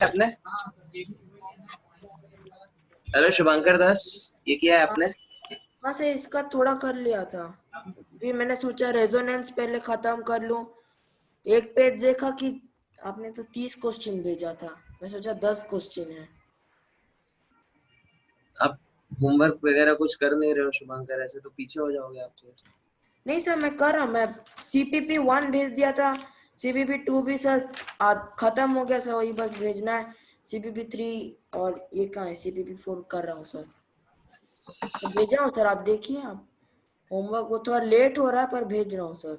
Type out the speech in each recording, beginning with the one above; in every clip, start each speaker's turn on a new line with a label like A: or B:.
A: आपने? हेलो शुभंकर दास, ये किया है आपने?
B: हाँ सर, इसका थोड़ा कर लिया था। फिर मैंने सोचा रेजोनेंस पहले खत्म कर लूं। एक पेज देखा कि आपने तो 30 क्वेश्चन भेजा था, मैं सोचा 10 क्वेश्चन है।
A: आप होमवर्क वगैरह कुछ कर नहीं रहे हो शुभंकर, ऐसे तो पीछे हो जाओगे आप तो।
B: नहीं सर, मैं कर रहा हूँ। मैं CPP 1 भेज दिया था, CPP 2 भी सर खत्म हो गया सर, वही बस भेजना है। CPP 3 और ये कहाँ है, CPP 4 कर रहा हूँ सर। तो भेज रहा हूँ सर, आप देखिए। आप होमवर्क वो थोड़ा लेट हो रहा है पर भेज रहा हूँ सर।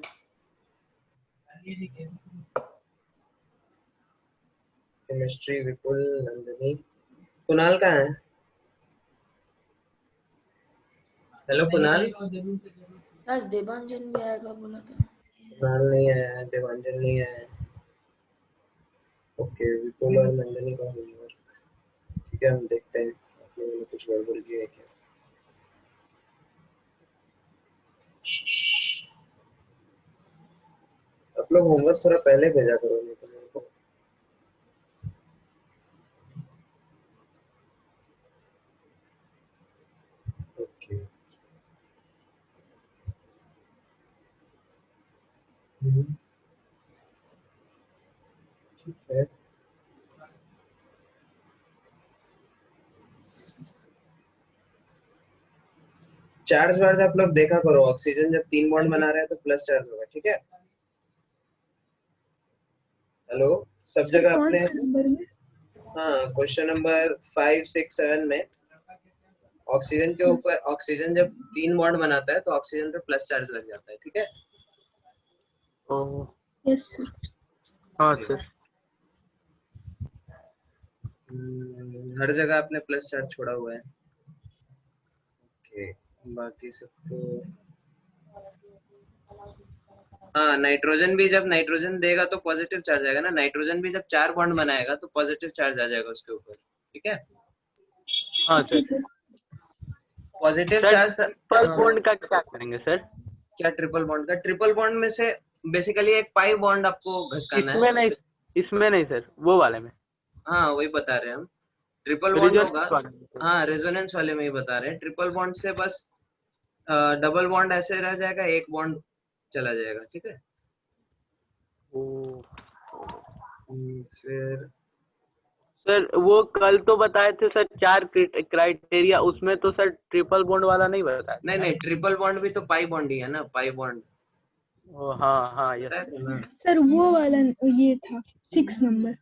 A: केमिस्ट्री विपुल, नंदिनी, कुणाल कहाँ है? हेलो कुणाल।
B: सर देवांजन भी आएगा बोला था।
A: कुणाल नहीं आया, देवांजन नहीं आया। ओके, विपुल और नंदिनी का होमवर्क। ठीक है, हम देखते हैं आप लोगों ने कुछ गड़बड़ की है क्या। आप लोग होमवर्क थोड़ा पहले भेजा करो, नहीं तो मेरे को। ओके। ठीक है। चार्ज वार्ज आप लोग देखा करो, ऑक्सीजन जब 3 बॉन्ड बना रहा है तो प्लस चार्ज होगा, ठीक है? हेलो, सब जगह आपने? हाँ, क्वेश्चन नंबर 5, 6, 7 में ऑक्सीजन के ऊपर, ऑक्सीजन जब 3 बॉन्ड बनाता है तो ऑक्सीजन पे प्लस चार्ज लग जाता है, ठीक है?
C: Yes sir. हाँ सर।
A: हर जगह आपने प्लस चार्ज छोड़ा हुआ है। ओके, बाकी सब तो हाँ, नाइट्रोजन भी जब नाइट्रोजन देगा तो पॉजिटिव चार्ज आएगा ना। नाइट्रोजन भी जब 4 बॉन्ड बनाएगा तो पॉजिटिव चार्ज आ जाएगा उसके ऊपर, ठीक है?
C: हाँ sir.
A: Positive
C: sir
A: charge
C: triple bond का क्या करेंगे सर?
A: क्या ट्रिपल बॉन्ड का? ट्रिपल बॉन्ड में से बेसिकली एक पाई बॉन्ड आपको घसकाना है।
C: इसमें नहीं सर, वो वाले में।
A: हाँ, वही बता रहे हैं हम, ट्रिपल बॉन्ड होगा।
C: रेजोनेंस वाले में सर।
A: हाँ, रेजोनेंस वाले में ही बता रहे हैं। ट्रिपल बॉन्ड से बस डबल बॉन्ड ऐसे रह जाएगा, एक बॉन्ड चला जाएगा, ठीक है? फिर
C: सर वो कल तो बताए थे सर 4 क्राइटेरिया, उसमें तो सर ट्रिपल बॉन्ड वाला नहीं बताया।
A: नहीं नहीं, ट्रिपल बॉन्ड भी तो पाई बॉन्ड ही है ना, पाई बॉन्ड
C: हाँ हाँ यस
A: बताया था ना।
D: सर वो वाला ये था 6 नंबर,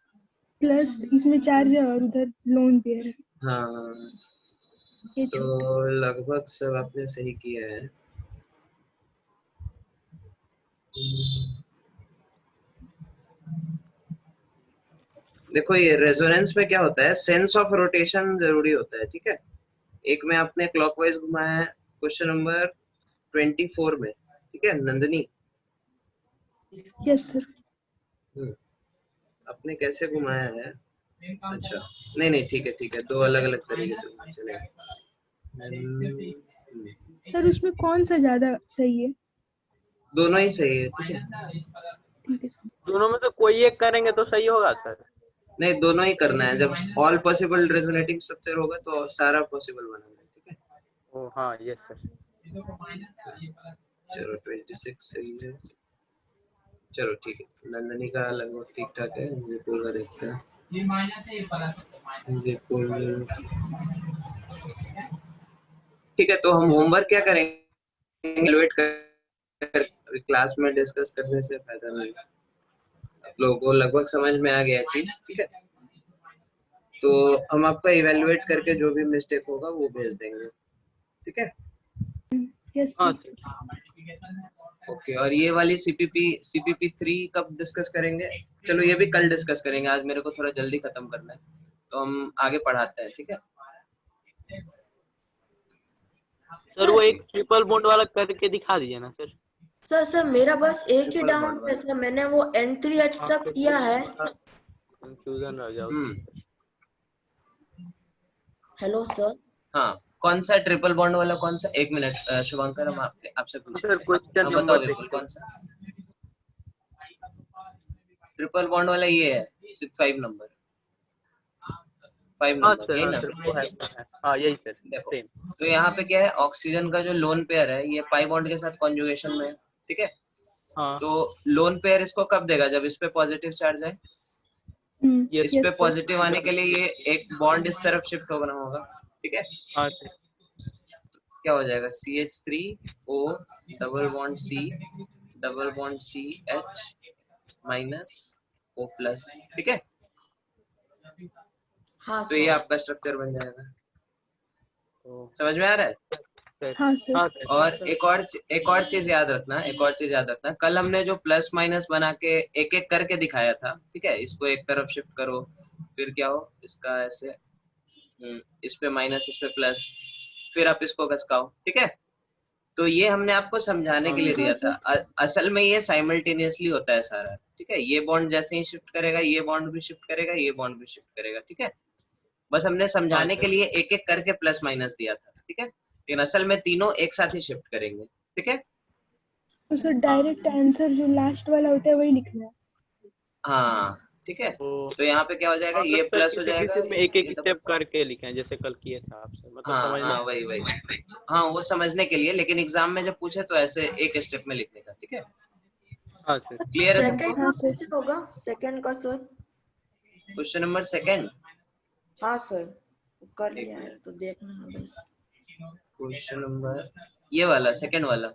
D: प्लस इसमें चार्ज है और उधर लोन पेयर है।
A: हाँ,
D: ये
A: तो
D: छोटा।
A: लगभग सब आपने सही किया है। देखो, ये रेजोनेंस में क्या होता है, सेंस ऑफ रोटेशन जरूरी होता है, ठीक है? एक में आपने क्लॉकवाइज घुमाया है, क्वेश्चन नंबर 24 में, ठीक है नंदिनी?
D: Yes sir.
A: आपने कैसे घुमाया है? अच्छा, नहीं नहीं, ठीक है ठीक है, दो अलग अलग तरीके से चलेगा।
D: सर उसमें कौन सा ज्यादा सही है?
A: दोनों ही सही है, ठीक है?
D: ठीक है सर।
C: दोनों में से कोई एक करेंगे तो सही होगा सर?
A: नहीं, दोनों ही करना है। जब ऑल पॉसिबल रेजोनेटिंग स्ट्रक्चर होगा तो सारा पॉसिबल बनाना है, ठीक है?
C: ओ हाँ यस सर।
A: चलो 26 सही है। चलो ठीक है, नंदनी का लगभग ठीक ठाक है। विपुल का देखते हैं। विपुल, ठीक है, तो हम होमवर्क क्या करेंगे, वेट कर, क्लास में डिस्कस करने से फायदा नहीं। आप लोगों को लगभग समझ में आ गया चीज, ठीक है? तो हम आपका इवेलुएट करके जो भी मिस्टेक होगा वो भेज देंगे, ठीक है?
D: यस
C: हाँ
D: सर।
C: सर।
A: ओके, और ये वाली सीपीपी 3 कब डिस्कस करेंगे? चलो ये भी कल डिस्कस करेंगे, आज मेरे को थोड़ा जल्दी खत्म करना है, तो हम आगे पढ़ाते हैं, ठीक है?
C: सर वो एक ट्रिपल बॉन्ड वाला करके दिखा दीजिए ना सर।
B: सर मेरा बस एक ही
A: ट्रिपल
B: डाउट
A: बॉन्ड
B: है
A: वाला
B: सर, मैंने वो N3H तक किया है।
C: कंफ्यूजन रह जाओ।
B: Hello sir.
A: हाँ, कौन सा ट्रिपल बॉन्ड वाला? कौन सा? एक मिनट शुभंकर, हम आपसे पूछेंगे।
C: सर क्वेश्चन
A: हाँ, बताओ
C: नंबर
A: विपुल,
C: देखिए।
A: कौन सा ट्रिपल बॉन्ड वाला? ये है 5 नंबर। 5
C: हाँ
A: नंबर,
C: सर,
A: यही
C: हाँ
A: ना?
C: सर, वो है, हाँ यही सर,
A: देखो,
C: सेम।
A: तो यहाँ पे क्या है, ऑक्सीजन का जो लोन पेयर है ये पाई बॉन्ड के साथ कॉन्जुगेशन में है, ठीक है?
C: हाँ
A: तो लोन पेयर इसको कब देगा, जब इस पे पॉजिटिव चार्ज है।
C: यस
A: इस
C: सर,
A: पे
D: यस सर।
A: पॉजिटिव आने के लिए ये एक बॉन्ड इस तरफ शिफ्ट होना होगा, ठीक है?
C: हाँ सर,
A: क्या हो जाएगा, CH3O double bond C double bond CH minus O plus, ठीक है?
B: हाँ
A: तो ये
B: सर।
A: आपका स्ट्रक्चर बन जाएगा,
C: तो
A: समझ में आ रहा है?
C: सर,
D: हाँ सर।
C: हाँ सर,
A: और
B: यस सर।
A: एक और चीज याद रखना, एक और चीज याद रखना, कल हमने जो प्लस माइनस बना के एक एक करके दिखाया था, ठीक है? इसको एक तरफ शिफ्ट करो, फिर क्या हो, इसका ऐसे इस पे माइनस, इस पे प्लस, फिर आप इसको घसकाओ, ठीक है? तो ये हमने आपको समझाने के लिए
D: हाँ
A: दिया था।
D: सर।
A: असल में ये साइमल्टेनियसली होता है सारा, ठीक है? ये बॉन्ड जैसे ही शिफ्ट करेगा, ये बॉन्ड भी शिफ्ट करेगा, ये बॉन्ड भी शिफ्ट करेगा, ठीक है? बस हमने
C: हाँ
A: समझाने के
C: सर,
A: लिए एक एक करके प्लस माइनस दिया था, ठीक है? लेकिन असल में तीनों एक साथ ही शिफ्ट करेंगे, ठीक है?
D: तो सर डायरेक्ट आंसर जो लास्ट वाला होता है वही लिखना है।
A: हाँ, ठीक है?
C: तो
A: तो यहाँ पे क्या हो जाएगा, ये
C: मतलब सर
A: प्लस हो
C: किसी
A: जाएगा,
C: किसी में एक एक
A: ये डबल।
C: स्टेप करके लिखे हैं, जैसे कल किए थे आपसे, मतलब
A: हाँ
C: समझने
A: हाँ,
C: के
A: वही
C: लिए।
A: वही, हाँ वो समझने के लिए, लेकिन एग्जाम में जब पूछे तो ऐसे एक स्टेप में लिखने का, ठीक है?
C: हाँ सर,
A: क्लियर है सबको?
B: सेकंड
D: हाँ
B: का
D: सर।
B: कैसे होगा, सेकंड का सर?
A: क्वेश्चन नंबर सेकंड,
B: हाँ सर, कर
A: एक
B: लिया है
A: मिनट,
B: तो देखना है बस।
A: क्वेश्चन नंबर ये वाला, सेकंड वाला।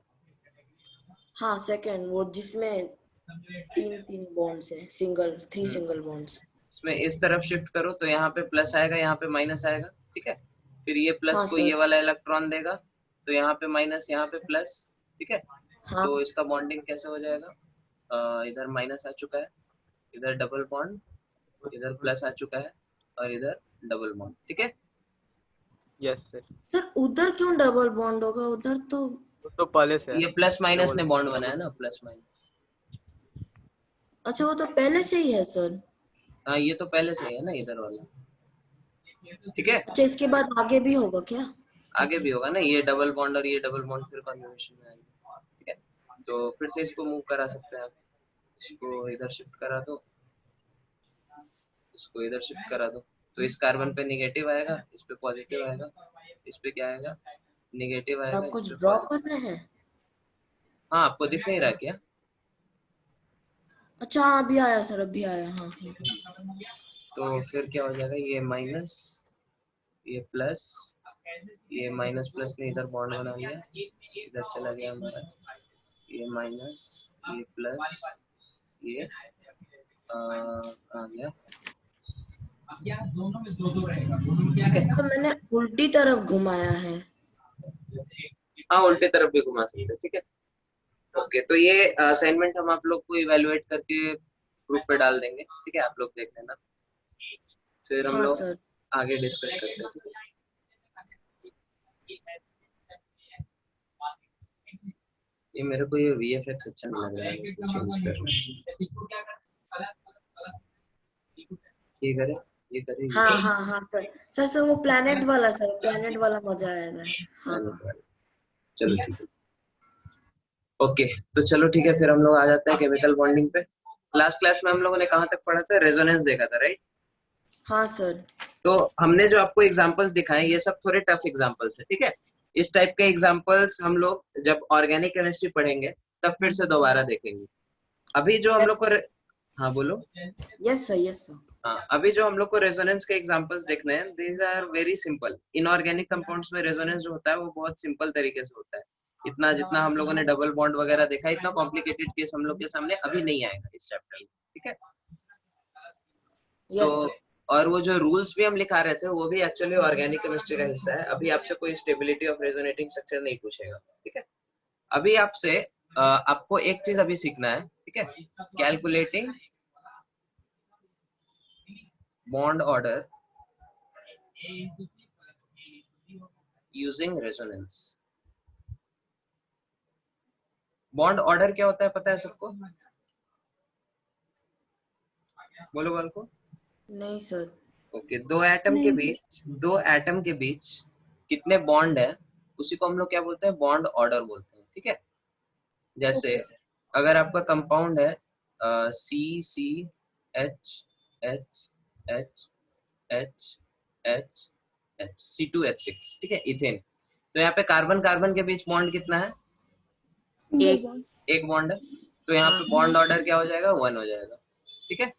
B: हाँ सेकंड, वो जिसमें तीन तीन बॉन्ड्स है, सिंगल, 3 सिंगल बॉन्ड्स।
A: इसमें इस तरफ शिफ्ट करो तो यहाँ पे प्लस आएगा, यहाँ पे माइनस आएगा, ठीक है? फिर ये प्लस
B: हाँ
A: को
B: सर।
A: ये वाला इलेक्ट्रॉन देगा, तो यहाँ पे माइनस, यहाँ पे प्लस, ठीक है?
B: हाँ
A: तो इसका बॉन्डिंग कैसे हो जाएगा, इधर माइनस आ चुका है, इधर डबल बॉन्ड, इधर प्लस आ चुका है, और इधर डबल बॉन्ड, ठीक है?
C: यस सर,
B: सर, उधर क्यों डबल बॉन्ड होगा, उधर तो।
C: वो तो पहले से है
A: ये प्लस माइनस
C: डबल।
A: ने बॉन्ड बनाया ना, प्लस माइनस।
B: अच्छा, वो तो पहले से ही है सर।
A: हाँ, ये तो पहले से ही है ना, इधर वाला, ठीक है?
B: अच्छा, इसके बाद आगे भी होगा क्या? ठीक
A: आगे
B: है।
A: भी होगा ना, ये डबल बॉन्ड और ये डबल बॉन्ड फिर कॉन्जुगेशन में आएंगे, ठीक है? तो फिर से इसको मूव करा सकते हैं आप, इसको इधर शिफ्ट करा दो, इसको इधर शिफ्ट करा दो, तो इस कार्बन पे निगेटिव आएगा, इस पे पॉजिटिव आएगा, इस पे क्या आएगा, निगेटिव आएगा,
B: आप
A: इस
B: कुछ
A: पे
B: ड्रॉ
A: पॉजिटिव।
B: करना है?
A: हाँ, आपको दिख नहीं रहा क्या?
B: अच्छा हाँ, अभी आया सर, अभी आया, हाँ हाँ।
A: तो फिर क्या हो जाएगा, ये माइनस, ये प्लस, ये माइनस प्लस ने इधर बॉन्ड बना लिया, इधर चला गया हमारा, ये माइनस, ये प्लस, ये आ गया, ठीक है?
B: तो मैंने उल्टी तरफ घुमाया है।
A: हाँ, उल्टे तरफ भी घुमा सकते हैं, ठीक है? ओके, तो ये असाइनमेंट हम आप लोग को इवेलुएट करके ग्रुप पे डाल देंगे, ठीक है? आप लोग देख लेना, फिर हम
B: हाँ
A: लोग
B: सर।
A: आगे डिस्कस करते हैं, ठीक है? ये मेरे को ये VFX अच्छा नहीं लग रहा है, इसको चेंज करना है। ये करें, ये करें, ये
B: हाँ
A: करें।
B: हाँ हाँ सर। सर वो प्लेनेट वाला, सर प्लेनेट वाला मजा आया था। हाँ
A: मैंने
B: हाँ।
A: करा। चलो ठीक है, ओके। तो चलो ठीक है, फिर हम लोग आ जाते हैं केमिकल बॉन्डिंग पे। लास्ट क्लास में हम लोगों ने कहाँ तक पढ़ा था, रेजोनेंस देखा था, राइट?
B: हाँ सर।
A: तो हमने जो आपको एग्जांपल्स दिखाए ये सब थोड़े टफ एग्जांपल्स है, ठीक है? इस टाइप के एग्जांपल्स हम लोग जब ऑर्गेनिक केमिस्ट्री पढ़ेंगे तब फिर से दोबारा देखेंगे। अभी जो हम लोग को हाँ बोलो।
B: Yes sir, yes sir.
A: हाँ, अभी जो हम लोग को रेजोनेंस के एग्जांपल्स देखने हैं, these are very simple. Inorganic compounds में रेजोनेंस जो होता है वो बहुत सिंपल तरीके से होता है। इतना जितना हम लोगों ने डबल बॉन्ड वगैरह देखा, इतना कॉम्प्लिकेटेड केस हम लोग के सामने अभी नहीं आएगा इस चैप्टर में, ठीक है? तो
B: यस सर।
A: और वो जो रूल्स भी हम लिखा रहे थे वो भी एक्चुअली ऑर्गेनिक केमिस्ट्री का हिस्सा है। अभी आपसे कोई स्टेबिलिटी ऑफ रेजोनेटिंग स्ट्रक्चर नहीं पूछेगा, ठीक है? अभी आपसे आपको एक चीज अभी सीखना है, ठीक है? Calculating bond order using resonance. Bond order क्या होता है पता है सबको? बोलो बोलो को।
B: नहीं सर।
A: ओके,
D: नहीं सर।
A: दो एटम के बीच कितने बॉन्ड है उसी को हम लोग क्या बोलते हैं, बॉन्ड ऑर्डर बोलते हैं, ठीक है? जैसे
D: ओके सर।
A: अगर आपका कंपाउंड है C C H H H H H H C2H6, ठीक है, इथेन। तो यहाँ पे कार्बन कार्बन के बीच बॉन्ड कितना है?
D: सिंगल
B: एक।
D: बॉन्ड।
A: एक बॉन्ड है, तो यहाँ
B: हाँ।
A: पे बॉन्ड ऑर्डर क्या हो जाएगा? 1 हो जाएगा, ठीक है।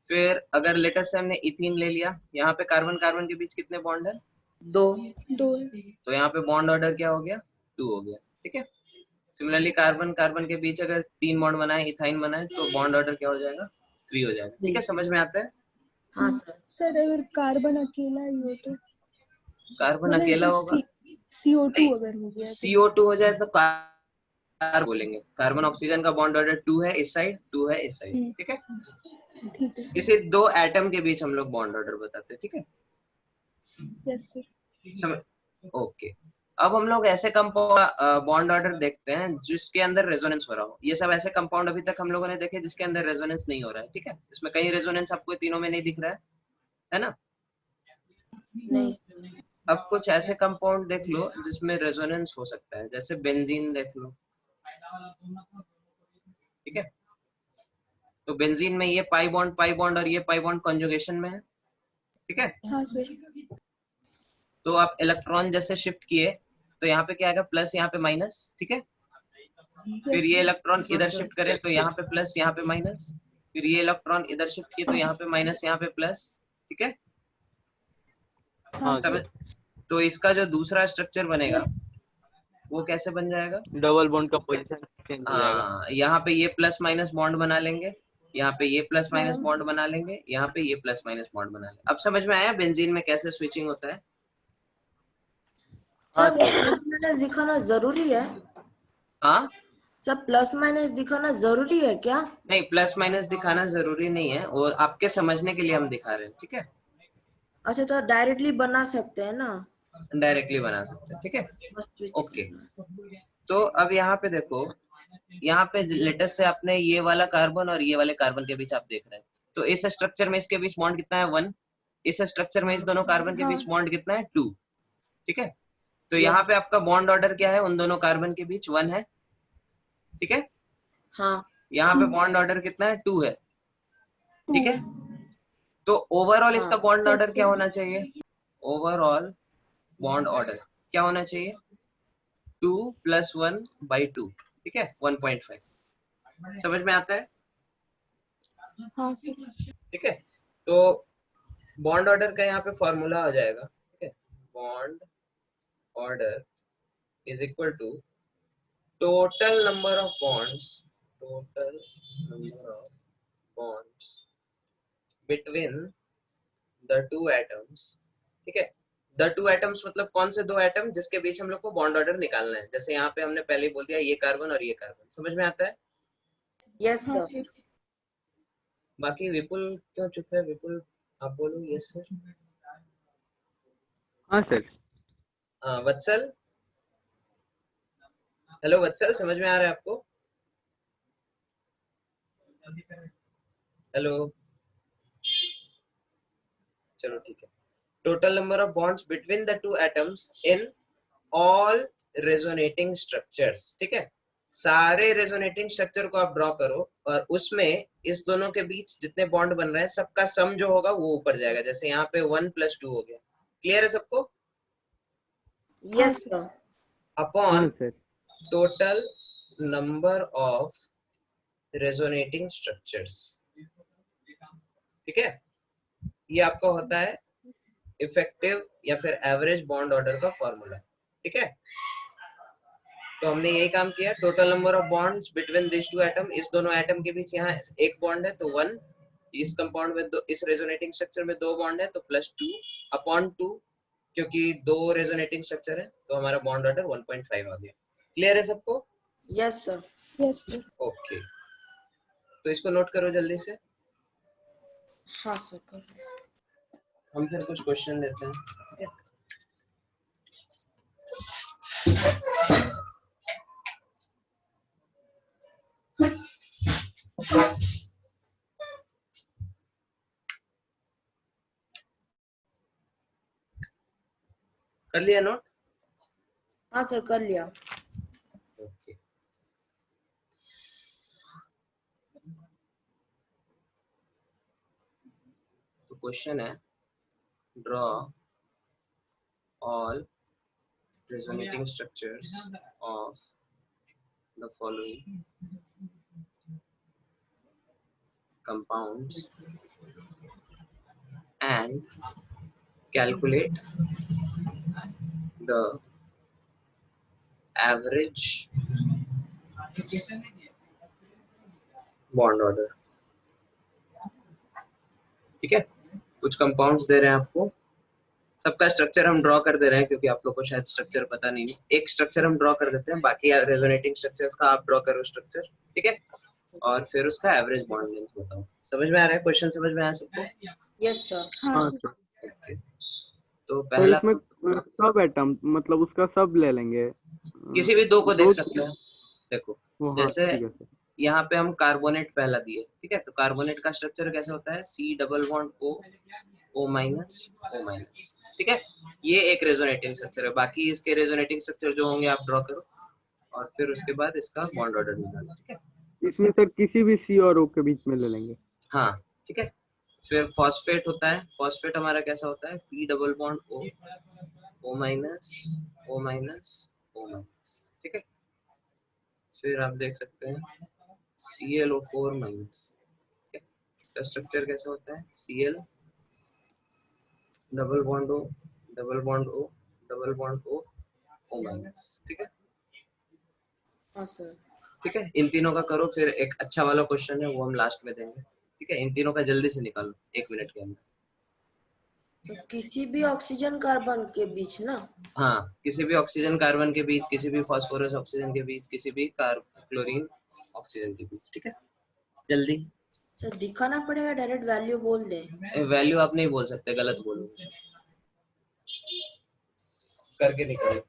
A: फिर अगर लेटर से हमने इथीन ले लिया, यहाँ पे कार्बन कार्बन के बीच कितने बॉन्ड है?
B: 2।
D: 2 है।
A: तो यहाँ पे बॉन्ड ऑर्डर क्या हो गया? 2 हो गया, ठीक है। सिमिलरली कार्बन कार्बन के बीच अगर 3 बॉन्ड बनाए, इथाइन बनाए, तो बॉन्ड ऑर्डर क्या हो जाएगा? 3 हो जाएगा, ठीक है। समझ में आता है?
B: हाँ सर।
D: सर अगर कार्बन अकेला ही हो तो,
A: कार्बन
D: मतलब
A: अकेला होगा?
D: CO2
A: नहीं,
D: अगर हो गया तो।
A: CO2 हो जाए तो कार बोलेंगे। कार्बन ऑक्सीजन का बॉन्ड ऑर्डर 2 है इस साइड, 2 है इस साइड, ठीक है।
D: ठीक है सर।
A: इसे दो एटम के बीच हम लोग बॉन्ड ऑर्डर बताते हैं, ठीक है।
D: Yes sir.
A: समझ? ओके। अब हम लोग ऐसे कंपाउंड बॉन्ड ऑर्डर देखते हैं जिसके अंदर रेजोनेंस हो रहा हो। ये सब ऐसे कंपाउंड अभी तक हम लोगों ने देखे जिसके अंदर रेजोनेंस नहीं हो रहा है, ठीक है। इसमें कहीं रेजोनेंस आपको तीनों में नहीं दिख रहा है ना?
B: नहीं सर।
A: अब कुछ ऐसे कंपाउंड देख लो जिसमें रेजोनेंस हो सकता है, जैसे बेंजीन देख लो, ठीक है। तो बेंजीन में ये पाई बॉन्ड और ये पाई बॉन्ड कॉन्जुगेशन में है, ठीक है।
D: हाँ सर।
A: तो आप इलेक्ट्रॉन जैसे शिफ्ट किए तो यहाँ पे क्या आएगा? प्लस, यहाँ पे माइनस, ठीक है। फिर ये इलेक्ट्रॉन
B: हाँ
A: इधर
B: सर।
A: शिफ्ट करें तो यहाँ पे प्लस, यहाँ पे माइनस। फिर ये इलेक्ट्रॉन इधर शिफ्ट किए तो यहाँ पे माइनस, यहाँ पे प्लस, ठीक है।
D: हाँ
C: हाँ
D: सर।
C: सर।
A: तो इसका जो दूसरा स्ट्रक्चर बनेगा वो कैसे बन जाएगा?
C: डबल बॉन्ड का पोजीशन चेंज हो जाएगा।
A: हाँ, यहाँ पे ये प्लस माइनस बॉन्ड बना लेंगे, यहाँ पे ये प्लस माइनस
D: हाँ
A: बॉन्ड बना लेंगे, यहाँ पे ये प्लस माइनस बॉन्ड बना लेंगे। अब समझ में आया बेंजीन में कैसे स्विचिंग होता है?
C: हाँ
B: सर वो
C: सर।
B: प्लस माइनस दिखाना जरूरी है?
A: हाँ,
B: सर प्लस माइनस दिखाना जरूरी है क्या?
A: नहीं, प्लस माइनस दिखाना जरूरी नहीं है, वो आपके समझने के लिए हम दिखा रहे हैं, ठीक है।
B: अच्छा तो डायरेक्टली बना सकते हैं ना?
A: डायरेक्टली बना सकते हैं, ठीक है।
B: बस स्विच
A: ओके,
B: करना है।
A: तो अब यहाँ पे देखो, यहाँ पे लेटेस्ट से आपने ये वाला कार्बन और ये वाले कार्बन के बीच आप देख रहे हैं, तो इस स्ट्रक्चर में इसके बीच बॉन्ड कितना है? 1। इस स्ट्रक्चर में इस दोनों कार्बन के
D: हाँ
A: बीच बॉन्ड कितना है? 2, ठीक है। तो
B: यस।
A: यहाँ पे आपका बॉन्ड ऑर्डर क्या है? उन दोनों कार्बन के बीच 1 है, ठीक है।
B: हाँ।
A: यहाँ पे बॉन्ड ऑर्डर कितना है? 2 है,
D: 2
A: ठीक है।
D: है।
A: तो ओवरऑल इसका
B: हाँ।
A: बॉन्ड
D: यस
A: ऑर्डर क्या
D: सर।
A: होना चाहिए? ओवरऑल बॉन्ड ऑर्डर क्या होना चाहिए? 2 + 1/2, ठीक है, 1.5। समझ में आता है?
D: हाँ सर।
A: ठीक है। तो बॉन्ड ऑर्डर का यहाँ पे फॉर्मूला आ जाएगा, ठीक है। Bond order is equal to total number of bonds, total number of bonds between the two atoms, ठीक है। द टू एटम्स मतलब कौन से दो एटम जिसके बीच हम लोग को बॉन्ड ऑर्डर निकालना है। जैसे यहाँ पे हमने पहले ही बोल दिया, ये कार्बन और ये कार्बन। समझ में आता है?
B: यस
D: हाँ
B: सर।
D: सर।
A: बाकी विपुल क्यों चुप है? विपुल आप बोलो। Yes sir.
C: हाँ सर।
A: वत्सल, हेलो वत्सल, समझ में आ रहा है आपको? हेलो, चलो ठीक है। Total number of bonds between the two atoms in all resonating structures, ठीक है। सारे रेजोनेटिंग स्ट्रक्चर को आप ड्रॉ करो और उसमें इस दोनों के बीच जितने बॉन्ड बन रहे हैं सबका सम जो होगा वो ऊपर जाएगा। जैसे यहाँ पे 1 + 2 हो गया। क्लियर है सबको?
D: हाँ
B: यस
D: सर।
B: सर।
A: अपॉन
C: हाँ sir.
A: Total number of resonating structures, ठीक है। ये आपका होता है इफेक्टिव या फिर एवरेज बॉन्ड ऑर्डर का फॉर्मूला, ठीक है। तो हमने यही काम किया। Total number of bonds between this two atom, इस दोनों एटम के बीच यहाँ एक बॉन्ड है तो 1, इस कंपाउंड में दो, इस रेजोनेटिंग स्ट्रक्चर में 2 बॉन्ड है तो +2 अपॉन 2, क्योंकि 2 रेजोनेटिंग स्ट्रक्चर है तो हमारा बॉन्ड ऑर्डर 1.5 आ गया। क्लियर है सबको?
B: Yes sir.
D: Yes sir.
A: Okay, तो इसको नोट करो जल्दी से।
B: हाँ सर कर।
A: हम फिर कुछ क्वेश्चन लेते हैं, ठीक है। कर लिया नोट?
B: हाँ सर कर लिया।
A: ओके, तो क्वेश्चन है draw all resonating structures of the following compounds and calculate the average bond order. ठीक है, कुछ कंपाउंड्स दे रहे हैं आपको, सबका स्ट्रक्चर हम ड्रॉ कर दे रहे हैं क्योंकि आप लोग को शायद स्ट्रक्चर पता नहीं है। एक स्ट्रक्चर हम ड्रॉ कर देते हैं, बाकी रेजोनेटिंग स्ट्रक्चर्स का आप ड्रॉ करो स्ट्रक्चर, ठीक है, और फिर उसका एवरेज बॉन्ड लेंथ बताओ। समझ में आ रहा है? क्वेश्चन समझ में आया सबको?
B: Yes sir.
D: हाँ
C: हाँ
D: सर।
C: सर।
A: ओके, तो
C: सर
A: पहला
C: इसमें सब एटम मतलब उसका सब ले लेंगे,
A: किसी भी दो को देख
C: दो
A: सकते हैं। देखो
C: वो, हाँ
A: जैसे
C: ठीक है सर।
A: यहाँ पे हम कार्बोनेट पहला दिए, ठीक है, तो कार्बोनेट का स्ट्रक्चर कैसे होता है? C double bond O, O minus, O minus, ठीक है, ये एक रेजोनेटिंग स्ट्रक्चर है। बाकी इसके रेजोनेटिंग स्ट्रक्चर जो होंगे आप ड्रॉ करो और फिर उसके बाद इसका बॉन्ड ऑर्डर निकालो, ठीक है।
C: इसमें सर किसी भी C और O के बीच में ले लेंगे।
A: हाँ ठीक है, फिर फॉस्फेट होता है। फॉस्फेट हमारा कैसा होता है? P double bond O, O minus, O minus, O minus, ठीक है। फिर आप देख सकते हैं ClO4 माइनस, इसका स्ट्रक्चर कैसा होता है? Cl double bond O, double bond O, double bond O, O minus, ठीक है।
B: हाँ सर।
A: ठीक है, इन तीनों का करो। फिर एक अच्छा वाला क्वेश्चन है वो हम लास्ट में देंगे, ठीक है। इन तीनों का जल्दी से निकालो 1 मिनट के अंदर।
B: तो किसी भी ऑक्सीजन कार्बन के बीच ना?
A: हाँ, किसी भी ऑक्सीजन कार्बन के बीच, किसी भी फास्फोरस ऑक्सीजन के बीच, किसी भी क्लोरीन ऑक्सीजन के बीच, ठीक है। जल्दी
B: सर दिखाना पड़ेगा, डायरेक्ट वैल्यू बोल दे?
A: वैल्यू आप नहीं बोल सकते, गलत बोलोगे, करके निकालो।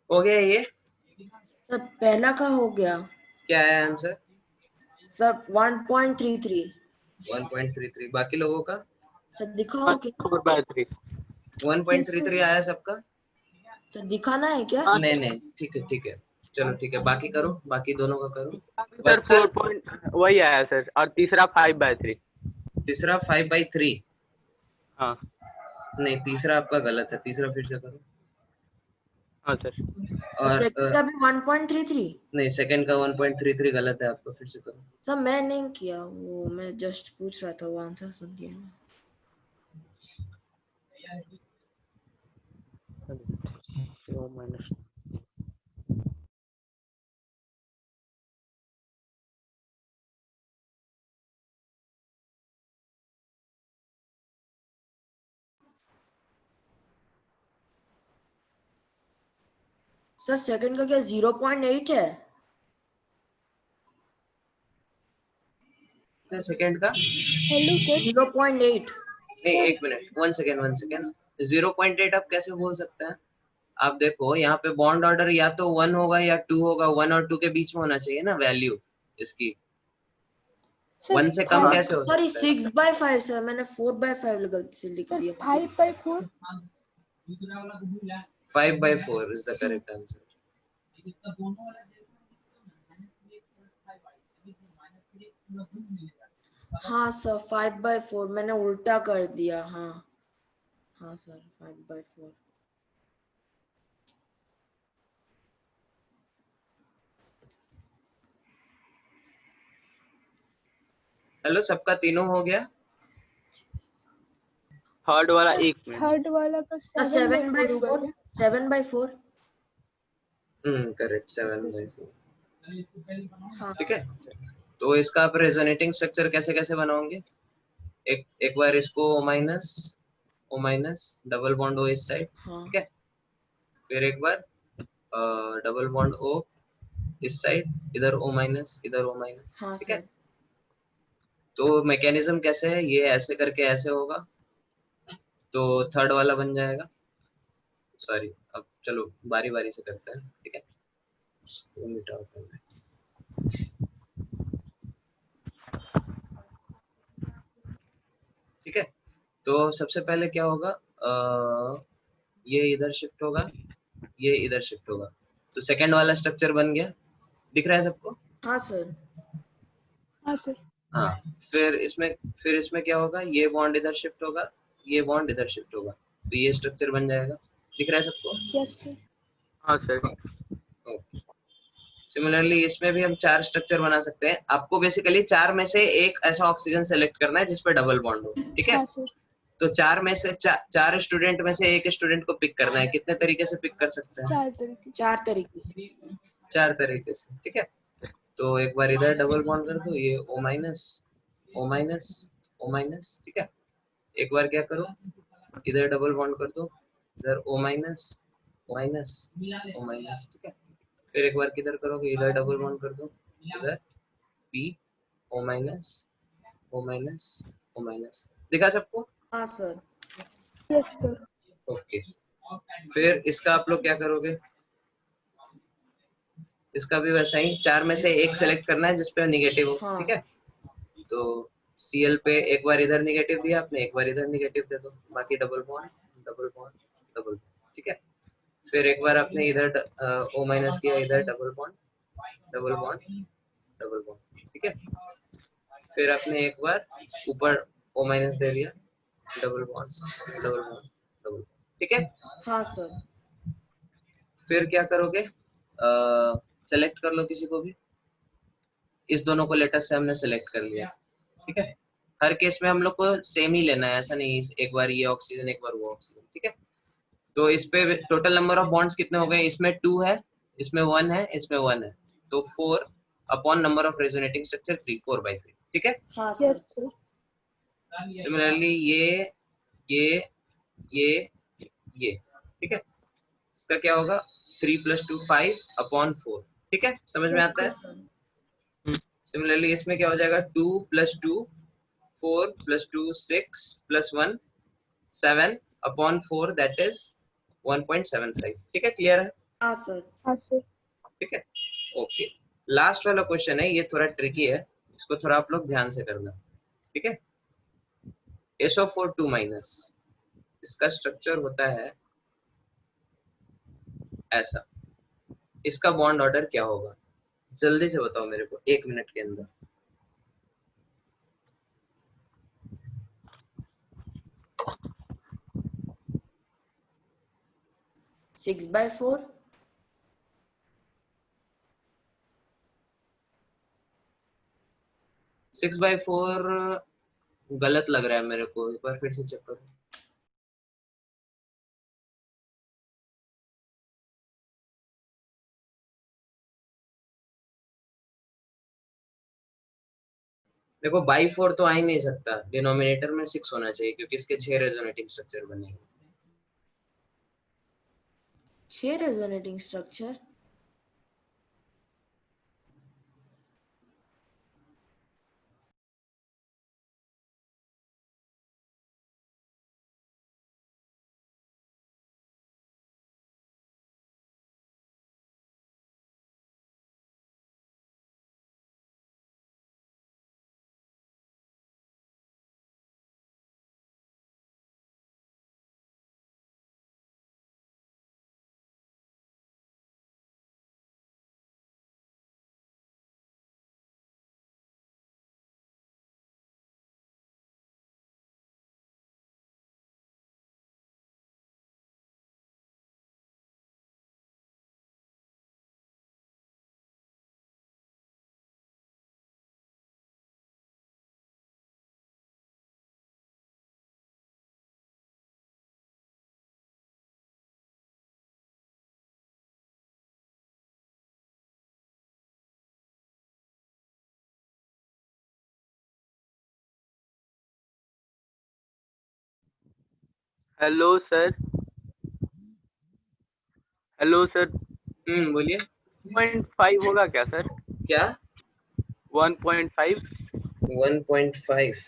A: हो गया ये?
B: सर पहला का हो गया।
A: क्या है आंसर?
B: सर 1.33।
A: 1.33। बाकी लोगों का?
B: सर दिखाओ क्या?
C: 4/3।
A: 1.33 आया सबका?
B: सर दिखाना है क्या?
A: नहीं नहीं, ठीक है ठीक है, चलो ठीक है, बाकी करो, बाकी दोनों का करो।
C: सर
A: वत्सल
C: 4 वही आया सर, और तीसरा 5/3।
A: तीसरा 5/3?
C: हाँ
A: नहीं, तीसरा आपका गलत है, तीसरा फिर से करो।
C: हाँ सर।
A: और
B: सेकंड का भी 1.33।
A: नहीं, सेकंड का 1.33 गलत है, आपको फिर से करो।
B: सर मैं नहीं किया वो, मैं जस्ट पूछ रहा था, वो आंसर सुन लिया मैं।
C: तो माइनस
B: सर सेकंड का क्या 0.8 है?
A: सेकंड का
D: हेलो सर
B: 0.8।
A: नहीं, एक मिनट, 1 सेकेंड 0.8 आप कैसे बोल सकते हैं? आप देखो यहाँ पे बॉन्ड ऑर्डर या तो 1 होगा या 2 होगा, 1 और 2 के बीच में होना चाहिए ना वैल्यू इसकी।
D: सर
A: 1 से कम कैसे हो
B: सॉरी,
A: सकता है?
B: 6/5 सर, मैंने 4/5 गलती से लिख
D: सर
B: दिया।
D: 5/4
A: 5/4 इज द करेक्ट आंसर।
B: हाँ सर, 5/4 मैंने उल्टा कर दिया। हाँ हाँ सर, 5/4।
A: हेलो, सबका तीनों हो गया?
C: थर्ड वाला 1 मिनट।
D: थर्ड वाला का 7/4 होगा
B: 7/4।
D: क्या?
B: 7/4।
A: करेक्ट, 7/4।
B: हाँ
A: ठीक है, तो इसका आप रेजोनेटिंग स्ट्रक्चर कैसे कैसे बनाओगे? एक बार इसको O minus double bond O इस साइड,
B: हाँ
A: ठीक है। फिर एक बार डबल बॉन्ड ओ इस साइड, इधर ओ माइनस, इधर ओ माइनस,
B: हाँ
A: ठीक है।
B: सर।
A: तो मैकेनिज्म कैसे है, ये ऐसे करके ऐसे होगा, तो थर्ड वाला बन जाएगा। सॉरी, अब चलो बारी बारी से करते हैं, ठीक है। इसको मिटाओ पहले। ठीक है, तो सबसे पहले क्या होगा, ये इधर शिफ्ट होगा, ये इधर शिफ्ट होगा, तो सेकंड वाला स्ट्रक्चर बन गया। दिख रहा है सबको?
B: हाँ सर।
D: हाँ सर।
A: हाँ। फिर इसमें क्या होगा, ये बॉन्ड इधर शिफ्ट होगा, ये बॉन्ड इधर शिफ्ट होगा, तो ये स्ट्रक्चर बन जाएगा। दिख रहा है सबको?
D: Yes sir.
C: हाँ सर।
A: ओके। सिमिलरली इसमें भी हम 4 स्ट्रक्चर बना सकते हैं। आपको बेसिकली 4 में से एक ऐसा ऑक्सीजन सेलेक्ट करना है जिसपे डबल बॉन्ड हो, ठीक है।
D: हाँ सर।
A: तो 4 में से 4 स्टूडेंट में से एक स्टूडेंट को पिक करना है। कितने तरीके से पिक कर सकते हैं?
D: 4 तरीके।
B: 4 तरीके से।
A: 4 तरीके से, ठीक है। तो एक बार इधर डबल बॉन्ड कर दो, ये O minus, O minus, O minus, ठीक है। एक बार क्या करो, इधर डबल बॉन्ड कर दो, इधर O minus, minus, O minus, ठीक है। फिर एक बार किधर करोगे, इधर डबल बॉन्ड कर दो, इधर P O minus, O minus, O minus. दिखा सबको?
B: हाँ सर।
D: Yes sir.
A: ओके। फिर इसका आप लोग क्या करोगे, इसका भी वैसा ही 4 में से एक सेलेक्ट करना है जिसपे नेगेटिव हो,
B: हाँ
A: ठीक है। तो Cl पे एक बार इधर नेगेटिव दिया आपने, एक बार इधर नेगेटिव दे दो, बाकी double bond, double bond, double bond, ठीक है। फिर एक बार आपने इधर O माइनस किया, इधर double bond, double bond, double bond, ठीक है। फिर आपने एक बार ऊपर O माइनस दे दिया, double bond, double bond, double bond, ठीक है।
B: हाँ सर।
A: फिर क्या करोगे, सेलेक्ट कर लो किसी को भी। इस दोनों को लेटेस्ट से हमने सेलेक्ट कर लिया, ठीक है। हर केस में हम लोग को सेम ही लेना है, ऐसा नहीं एक बार ये ऑक्सीजन एक बार वो ऑक्सीजन, ठीक है। तो इस पे टोटल नंबर ऑफ बॉन्ड्स कितने हो गए, इसमें 2 है, इसमें 1 है, इसमें 1 है, तो 4 upon number of resonating structure 3, 4/3, ठीक है।
B: हाँ सर।
D: Yes sir.
A: सिमिलरली ये ये ये, ठीक है। इसका क्या होगा, 3 + 2 5 अपॉन 4, ठीक है, समझ में
D: यस
A: आता
D: सर।
A: है।
B: सर।
A: सिमिलरली इसमें क्या हो जाएगा, 2 + 2 4 + 2 6 + 1 7 अपॉन 4, दैट इज 1.75, ठीक है। क्लियर है?
B: हाँ सर।
D: हाँ सर।
A: ठीक है, ओके। लास्ट वाला क्वेश्चन है, ये थोड़ा ट्रिकी है, इसको थोड़ा आप लोग ध्यान से करना, ठीक है। SO4 2-, इसका स्ट्रक्चर होता है ऐसा, इसका बॉन्ड ऑर्डर क्या होगा, जल्दी से बताओ मेरे को 1 मिनट के अंदर।
B: 6/4।
A: 6/4 गलत लग रहा है मेरे को, एक बार फिर से चेक करो। देखो बाई 4 तो आ ही नहीं सकता, डिनोमिनेटर में 6 होना चाहिए क्योंकि इसके 6 रेजोनेटिंग स्ट्रक्चर बनेंगे।
B: 6 resonating structure.
C: Hello sir. Hello sir.
A: बोलिए।
C: 1.5 होगा क्या सर?
A: क्या?
C: 1.5।
A: 1.5?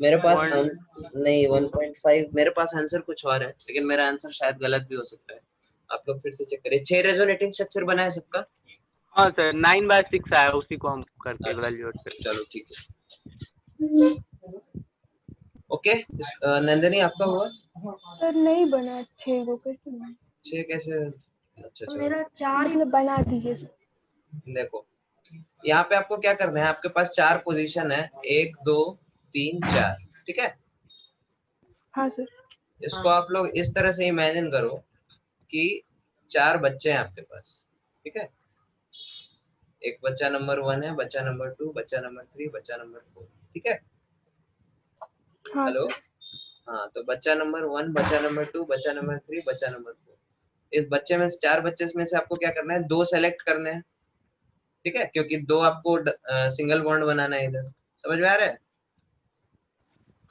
A: मेरे पास
C: One-
A: नहीं, 1.5 मेरे पास आंसर कुछ और है, लेकिन मेरा आंसर शायद गलत भी हो सकता है। आप लोग फिर से चेक करिए। 6 रेजोनेटिंग स्ट्रक्चर बना है सबका?
C: हाँ सर, 9/6 आया, उसी को हम करके
A: अच्छा,
C: इवेल्युएट करते
A: चलो ठीक है। ओके, नंदिनी आपका हुआ?
D: सर नहीं बना 6 को, कैसे बना?
A: 6 कैसे? अच्छा
B: तो
A: चलो,
B: मेरा 4 ही।
D: मतलब बना दीजिए सर।
A: देखो यहाँ पे आपको क्या करना है, आपके पास 4 पोजीशन है, 1 2 3 4, ठीक है?
D: हाँ सर।
A: इसको
B: हाँ
A: आप लोग इस तरह से इमेजिन करो कि 4 बच्चे हैं आपके पास, ठीक है? एक बच्चा नंबर 1 है, बच्चा नंबर 2, बच्चा नंबर 3, बच्चा नंबर 4, ठीक है?
D: हाँ
A: हेलो।
D: सर।
A: हाँ, तो बच्चा नंबर 1, बच्चा नंबर 2, बच्चा नंबर 3, बच्चा नंबर 4। इस बच्चे में 4 बच्चे में से आपको क्या करना है, 2 सेलेक्ट करने हैं, ठीक है? क्योंकि 2 आपको सिंगल बॉन्ड बनाना है इधर, समझ में आ रहा है?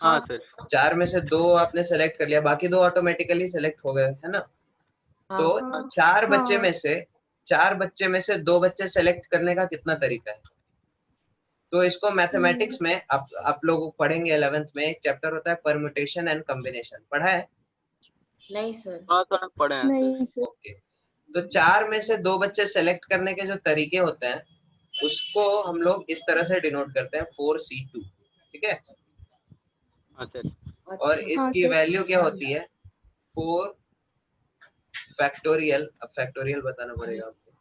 C: हाँ
B: हाँ
C: सर।
A: 4 में से 2 आपने सेलेक्ट कर लिया, बाकी 2 ऑटोमेटिकली सेलेक्ट हो गए, है ना? तो
B: हाँ।
D: हाँ
A: 4
D: हाँ
A: बच्चे में से 2 बच्चे सेलेक्ट करने का कितना तरीका है? तो इसको मैथमेटिक्स में आप लोग पढ़ेंगे 11th में, एक चैप्टर होता है परम्यूटेशन एंड कॉम्बिनेशन, पढ़ा है?
B: नहीं सर।
C: हाँ सर, पढ़े हैं सर।
D: नहीं सर।
A: ओके, तो 4 में से 2 बच्चे सेलेक्ट करने के जो तरीके होते हैं उसको हम लोग इस तरह से डिनोट करते हैं 4C2, ठीक है?
C: हाँ सर।
A: और
B: अच्छा।
D: हाँ
A: इसकी
D: सर।
A: वैल्यू क्या होती है, 4 फैक्टोरियल। अब फैक्टोरियल बताना पड़ेगा आपको,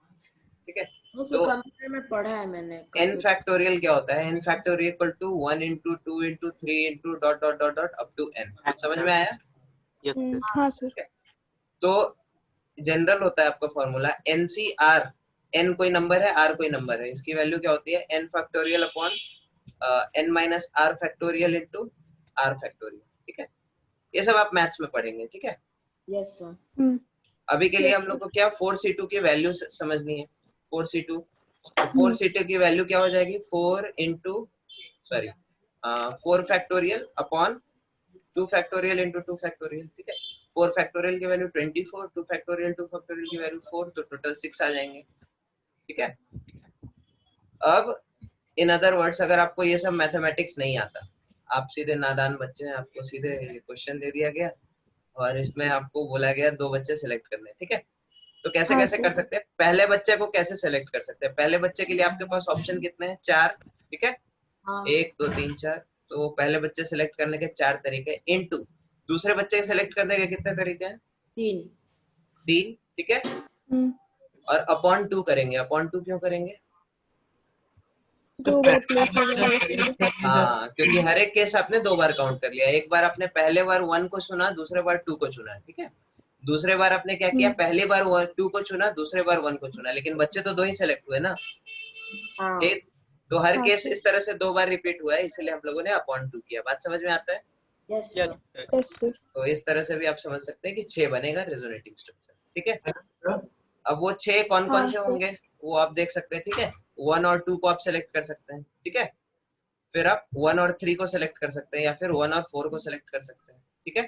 A: ठीक है?
B: नहीं सर,
A: तो
B: कंप्यूटर में पढ़ा है मैंने,
A: n
B: कंप्यूटर।
A: फैक्टोरियल क्या होता है, n factorial equal to 1 into 2 into 3 into dot dot dot dot up to n। समझ में आया?
C: Yes sir.
D: हाँ सर।
A: ठीक है? तो जनरल होता है आपका फॉर्मूला NCR, n कोई नंबर है, r कोई नंबर है, इसकी वैल्यू क्या होती है, n factorial upon n minus r factorial into r factorial, ठीक है? ये सब आप मैथ्स में पढ़ेंगे, ठीक है?
B: Yes sir.
A: अभी के लिए
D: यस
A: हम लोग
D: सर।
A: को क्या 4C2 की वैल्यू समझनी है। 4C2, तो
D: हम्म
A: 4C2 की वैल्यू क्या हो जाएगी, 4 into sorry 4 factorial upon 2 factorial into 2 factorial, ठीक है? 4 फैक्टोरियल की वैल्यू 24, 2 फैक्टोरियल की वैल्यू 4, तो टोटल 6 आ जाएंगे, ठीक है? अब इन अदर वर्ड्स, अगर आपको ये सब मैथमेटिक्स नहीं आता, आप सीधे नादान बच्चे हैं, आपको सीधे क्वेश्चन दे दिया गया और इसमें आपको बोला गया 2 बच्चे सिलेक्ट करने, ठीक है? तो कैसे
D: हाँ
A: कैसे कर
D: सर।
A: सकते हैं, पहले बच्चे को कैसे सेलेक्ट कर सकते हैं? पहले बच्चे के लिए आपके पास ऑप्शन कितने हैं, 4, ठीक है?
B: हाँ
A: 1 2 3 4, तो पहले बच्चे सेलेक्ट करने के 4 तरीके इनटू दूसरे बच्चे सेलेक्ट करने के कितने तरीके हैं,
B: 3।
A: 3, ठीक है?
D: हम्म
A: और अपॉन 2 करेंगे। अपॉन 2 क्यों करेंगे?
D: 2 बार प्लेस हो जाएगा।
A: हाँ, क्योंकि हर एक केस आपने 2 बार काउंट कर लिया, एक बार आपने पहले बार 1 को चुना, दूसरे बार 2 को चुना, ठीक है? दूसरे बार आपने क्या किया,
D: हम्म।
A: पहली बार 2 को चुना, दूसरे बार 1 को चुना, लेकिन बच्चे तो 2 ही सेलेक्ट हुए ना।
B: हाँ
A: ठीक, तो हर
D: हाँ
A: केस
D: सर।
A: इस तरह से 2 बार रिपीट हुआ है, इसलिए हम लोगों ने अपॉन 2 किया। बात समझ में आता है?
B: Yes
C: yes
B: sir.
C: Sir.
D: Yes sir.
A: तो इस तरह से भी आप समझ सकते हैं कि 6 बनेगा रेजोनेटिंग स्ट्रक्चर। ठीक है,
E: सर,
A: अब वो 6 कौन कौन
D: हाँ
A: से
D: सर।
A: होंगे वो आप देख सकते हैं। ठीक है, 1 और 2 को आप सेलेक्ट कर सकते हैं। ठीक है, फिर आप 1 और 3 को सेलेक्ट कर सकते हैं, या फिर 1 और 4 को सेलेक्ट कर सकते हैं। ठीक है,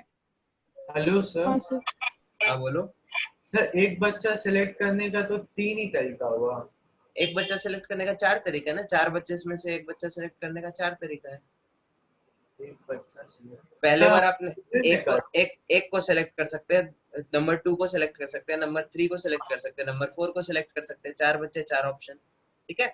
E: हेलो सर।
D: हाँ सर।
A: हाँ बोलो।
E: सर एक बच्चा सिलेक्ट करने का तो 3 ही तरीका हुआ।
A: एक बच्चा सेलेक्ट करने का 4 तरीका है ना, 4 बच्चे में से एक बच्चा सेलेक्ट करने का 4 तरीका है।
E: एक बच्चा select-
A: पहले
E: सर,
A: बार आपने
E: फिर से कर।
A: एक को सेलेक्ट कर सकते हैं, नंबर 2 को सेलेक्ट कर सकते हैं, नंबर 3 को सेलेक्ट कर सकते हैं, नंबर 4 को सेलेक्ट कर सकते हैं। 4 बच्चे 4 ऑप्शन। ठीक है,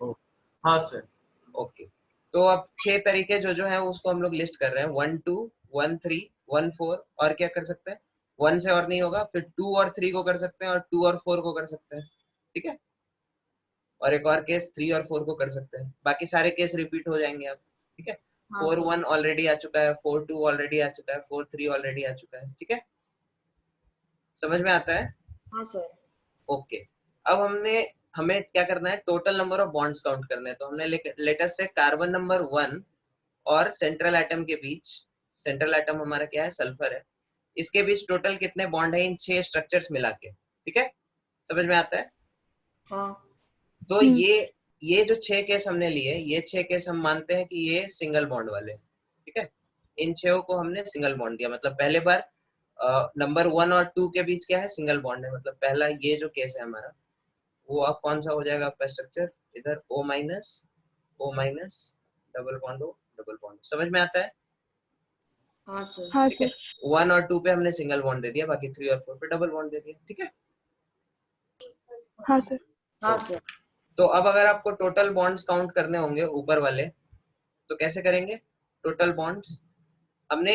E: हाँ सर।
A: ओके। तो अब 6 तरीके जो है उसको हम लोग लिस्ट कर रहे हैं, 1 2 1 3 1 4। और क्या कर सकते हैं, 1 से और नहीं होगा, फिर 2 और 3 को कर सकते हैं, और 2 और 4 को कर सकते हैं। ठीक है, और एक और केस 3 और 4 को कर सकते हैं। बाकी सारे केस रिपीट हो जाएंगे अब। ठीक है,
B: हाँ
A: 4
B: सर।
A: 1 ऑलरेडी आ चुका है, 4 2 ऑलरेडी आ चुका है, 4 3 ऑलरेडी आ चुका है। ठीक है, समझ में आता है?
B: हाँ सर।
A: ओके, अब हमें क्या करना है, total number of bonds count करने हैं। तो हमने लेटेस्ट से कार्बन नंबर 1 और सेंट्रल एटम के बीच, सेंट्रल एटम हमारा क्या है, सल्फर है, इसके बीच टोटल कितने बॉन्ड है इन 6 स्ट्रक्चर्स मिला के। ठीक है, समझ में आता है?
B: हाँ
A: तो ये जो 6 केस हमने लिए, ये 6 केस हम मानते हैं कि ये सिंगल बॉन्ड वाले। ठीक है, इन 6 को हमने सिंगल बॉन्ड दिया, मतलब पहले बार नंबर 1 और 2 के बीच क्या है, सिंगल बॉन्ड है। मतलब पहला ये जो केस है हमारा, वो अब कौन सा हो जाएगा आपका स्ट्रक्चर, इधर O minus double bond, O double bond. समझ में आता है?
B: हाँ सर।
D: हाँ
A: ठीक है,
D: सर।
A: 1 और 2 पे हमने सिंगल बॉन्ड दे दिया, बाकी 3 और 4 पे डबल बॉन्ड दे दिया। ठीक है,
D: हाँ सर।
B: हाँ सर।
A: तो अब अगर आपको टोटल बॉन्ड्स काउंट करने होंगे ऊपर वाले, तो कैसे करेंगे? टोटल बॉन्ड्स हमने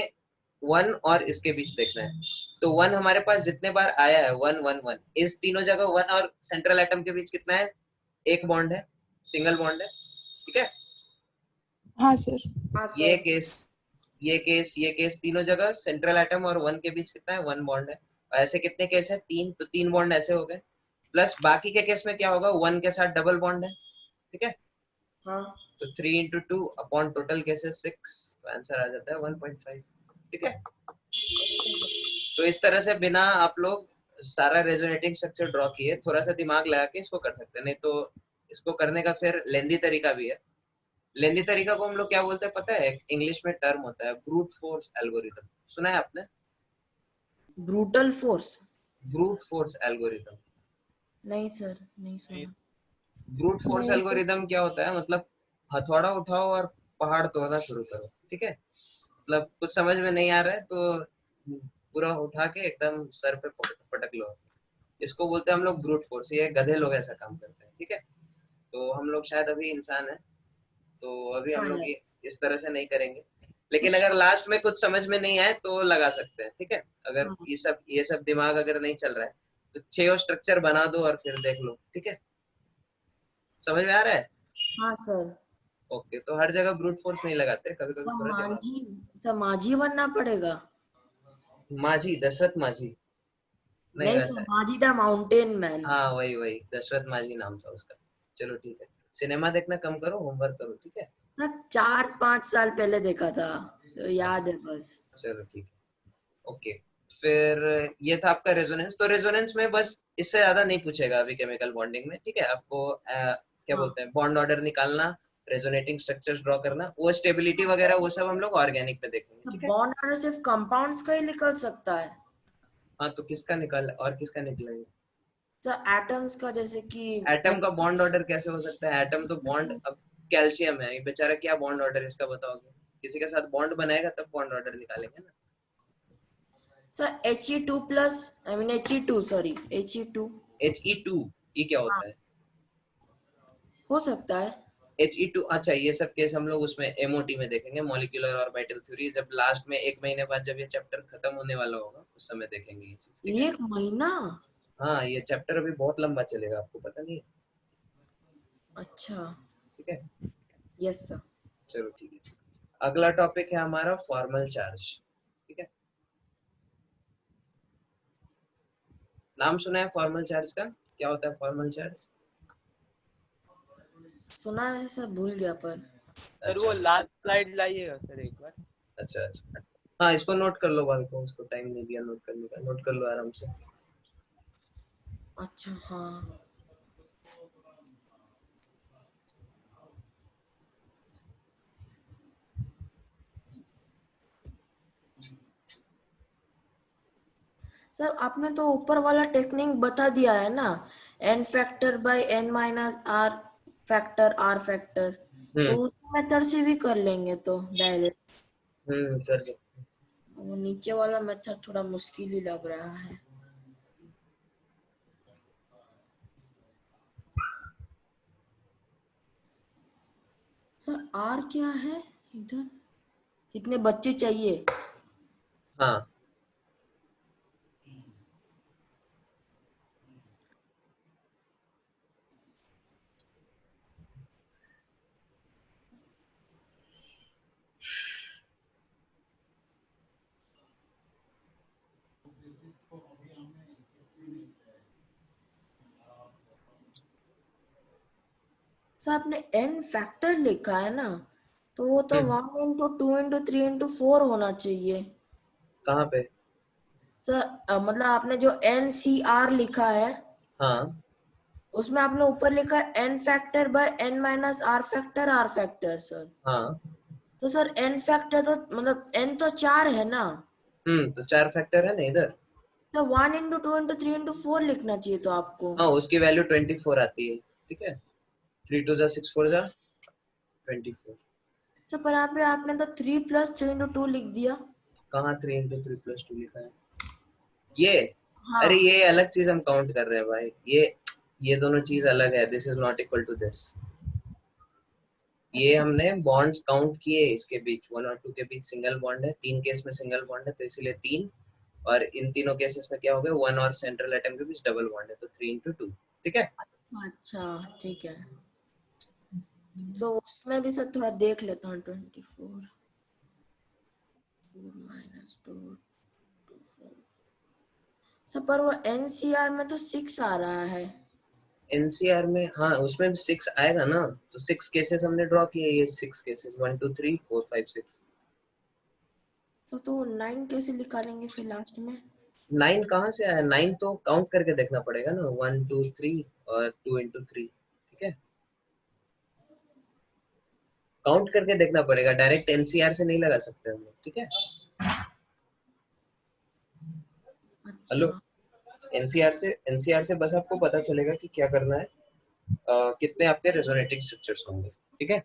A: 1 और इसके बीच देखना है। तो 1 हमारे पास जितने बार आया है, 1 1 1, इस तीनों जगह 1 और सेंट्रल एटम के बीच कितना है, एक बॉन्ड है, सिंगल बॉन्ड है। ठीक है,
D: हाँ सर।
B: हाँ
A: ये
B: सर।
A: केस, ये केस तीनों जगह सेंट्रल एटम और 1 के बीच कितना है, 1 बॉन्ड है। और ऐसे कितने केस है, 3, तो 3 बॉन्ड ऐसे हो गए। प्लस बाकी के केस में क्या होगा, 1 के साथ डबल बॉन्ड है। ठीक है,
B: हाँ
A: तो 3 into 2 अपॉन टोटल केसेस 6, तो आंसर आ जाता है 1.5। ठीक है, तो इस तरह से बिना आप लोग सारा रेजोनेटिंग स्ट्रक्चर ड्रॉ किए, थोड़ा सा दिमाग लगा के इसको कर सकते हैं। नहीं तो इसको करने का फिर लेंदी तरीका भी है। लेंदी तरीका को हम लोग क्या बोलते हैं पता है? इंग्लिश में टर्म होता है ब्रूट फोर्स एल्गोरिथम। सुना है आपने?
B: Brutal force?
A: Brute force algorithm.
B: नहीं सर, नहीं सुना।
A: ब्रूट फोर्स
D: नहीं सर।
A: एल्गोरिथम क्या होता है, मतलब हथौड़ा उठाओ और पहाड़ तोड़ना शुरू करो। ठीक है, मतलब कुछ समझ में नहीं आ रहा है तो पूरा उठा के एकदम सर पे पटक लो। इसको बोलते हैं हम लोग ब्रूट फोर्स। ये गधे लोग ऐसा काम करते हैं। ठीक है, तो हम लोग शायद अभी इंसान है, तो अभी हम
B: हाँ
A: लोग
B: यार।
A: इस तरह से नहीं करेंगे।
B: तो
A: लेकिन अगर लास्ट में कुछ समझ में नहीं आए तो लगा सकते हैं। ठीक है, अगर
B: हाँ
A: ये सब दिमाग अगर नहीं चल रहा है तो 6 स्ट्रक्चर बना दो और फिर देख लो। ठीक है, समझ में आ रहा है?
B: हाँ सर।
A: ओके, तो हर जगह ब्रूट फोर्स नहीं लगाते, कभी कभी
B: तो
A: थोड़ा दिमाग।
B: माझी बनना पड़ेगा?
A: माझी, दशरथ माझी, नहीं
B: नहीं
A: वैसा
B: सर,
A: है।
B: माझी द माउंटेन मैन।
A: हाँ वही वही, दशरथ माझी नाम था उसका। चलो ठीक है, सिनेमा देखना कम करो, होमवर्क करो। ठीक है,
B: मैं 4-5 साल पहले देखा था, तो याद
A: अच्छा,
B: है बस।
A: चलो ठीक है, ओके। फिर ये था आपका रेजोनेंस। तो रेजोनेंस में बस इससे ज्यादा नहीं पूछेगा अभी केमिकल बॉन्डिंग में। ठीक है, आपको क्या
B: हाँ।
A: बोलते हैं, बॉन्ड ऑर्डर निकालना, रेजोनेटिंग स्ट्रक्चर्स ड्रॉ करना, वो स्टेबिलिटी वगैरह वो सब हम लोग ऑर्गेनिक में देखेंगे।
B: तो
A: ठीक है,
B: बॉन्ड ऑर्डर सिर्फ कंपाउंड्स का ही निकल सकता है?
A: हाँ तो किसका निकाल और किसका निकलेगा?
B: सर एटम्स का, जैसे कि
A: एटम का बॉन्ड ऑर्डर कैसे हो सकता है? एटम तो बॉन्ड, अब कैल्शियम है, ये बेचारा क्या बॉन्ड ऑर्डर इसका बताओगे? किसी के साथ बॉन्ड बनाएगा तब बॉन्ड ऑर्डर निकालेंगे ना।
B: Sir He2+, I mean He2, sorry He2।
A: He2, ये क्या
B: हाँ,
A: होता है?
B: हो सकता है।
A: He2, अच्छा ये सब केस हम लोग उसमें MOT में देखेंगे, मॉलिक्यूलर ऑर्बिटल थ्योरी, जब लास्ट में 1 महीने बाद जब ये चैप्टर खत्म होने वाला होगा उस समय देखेंगे ये चीज। ठीक है,
B: 1 महीना?
A: हाँ ये चैप्टर अभी बहुत लंबा चलेगा, आपको पता नहीं है?
B: अच्छा।
A: ठीक है,
B: यस सर।
A: चलो ठीक है। अगला टॉपिक है हमारा फॉर्मल चार्ज। ठीक है, नाम सुना है फॉर्मल चार्ज का? क्या होता है फॉर्मल चार्ज?
B: सुना है सर, भूल गया पर।
C: सर वो लास्ट स्लाइड लाइएगा सर एक बार।
A: अच्छा अच्छा, हाँ इसको नोट कर लो, बाल को उसको टाइम नहीं दिया नोट करने का, नोट कर लो आराम से।
B: अच्छा हाँ। सर आपने तो ऊपर वाला टेक्निक बता दिया है ना, n factor by n minus r factor r factor, तो
A: हम्म
B: उस मेथड से भी कर लेंगे तो डायरेक्ट।
A: कर सकते।
B: वो नीचे वाला मेथड थोड़ा मुश्किल ही लग रहा है। सर r क्या है इधर, कितने बच्चे चाहिए?
A: हाँ
B: सर आपने n फैक्टर लिखा है ना, तो वो तो
A: हम्म
B: 1 इंटू 2 इंटू 3 इंटू 4 होना चाहिए।
A: कहाँ पे?
B: सर मतलब आपने जो NCR लिखा है,
A: हाँ
B: उसमें आपने ऊपर लिखा है n factor by n minus r factor sir.
A: हाँ
B: तो सर n फैक्टर तो मतलब n तो 4 है ना,
A: तो 4 फैक्टर है ना इधर।
B: तो 1 इंटू 2 इंटू 3 इंटू 4 लिखना चाहिए तो आपको।
A: हाँ उसकी वैल्यू 24 आती है, ठीक है। 3 2 जा 6 4 जा 24।
B: सर पर यहाँ पे आपने तो 3 प्लस 3 इंटू 2 लिख दिया।
A: कहाँ 3 इंटू 3 प्लस 2 लिखा है ये? अरे
B: हाँ
A: ये अलग चीज हम काउंट कर रहे हैं भाई, ये दोनों चीज अलग है, this is not equal to this. ये
B: अच्छा
A: हमने बॉन्ड्स काउंट किए, इसके बीच 1 और 2 के बीच सिंगल बॉन्ड है, 3 केस में सिंगल बॉन्ड है तो इसलिए 3, और इन तीनों केसेस में क्या हो गया, 1 और सेंट्रल एटम के बीच डबल बॉन्ड है तो 3 इंटू 2, ठीक है।
B: अच्छा ठीक है। तो उसमें भी सर थोड़ा देख लेता हूँ, 24 माइनस 2 4। सर पर वो NCR में तो 6 आ रहा है।
A: एनसीआर में हाँ उसमें भी 6 आएगा ना, तो 6 केसेस हमने ड्रॉ किए, ये 6 केसेस 1 2 3 4 5 6।
B: तो 9 कैसे निकालेंगे फिर लास्ट में?
A: 9 कहाँ से आया? 9 तो काउंट करके देखना पड़ेगा ना, 1 2 3 और 2 इंटू 3, ठीक है। काउंट करके देखना पड़ेगा, डायरेक्ट एनसीआर से नहीं लगा सकते हम लोग, ठीक है। हेलो,
B: अच्छा
A: एनसीआर से बस आपको पता चलेगा कि क्या करना है, कितने आपके रेजोनेटिंग स्ट्रक्चर्स होंगे, ठीक है।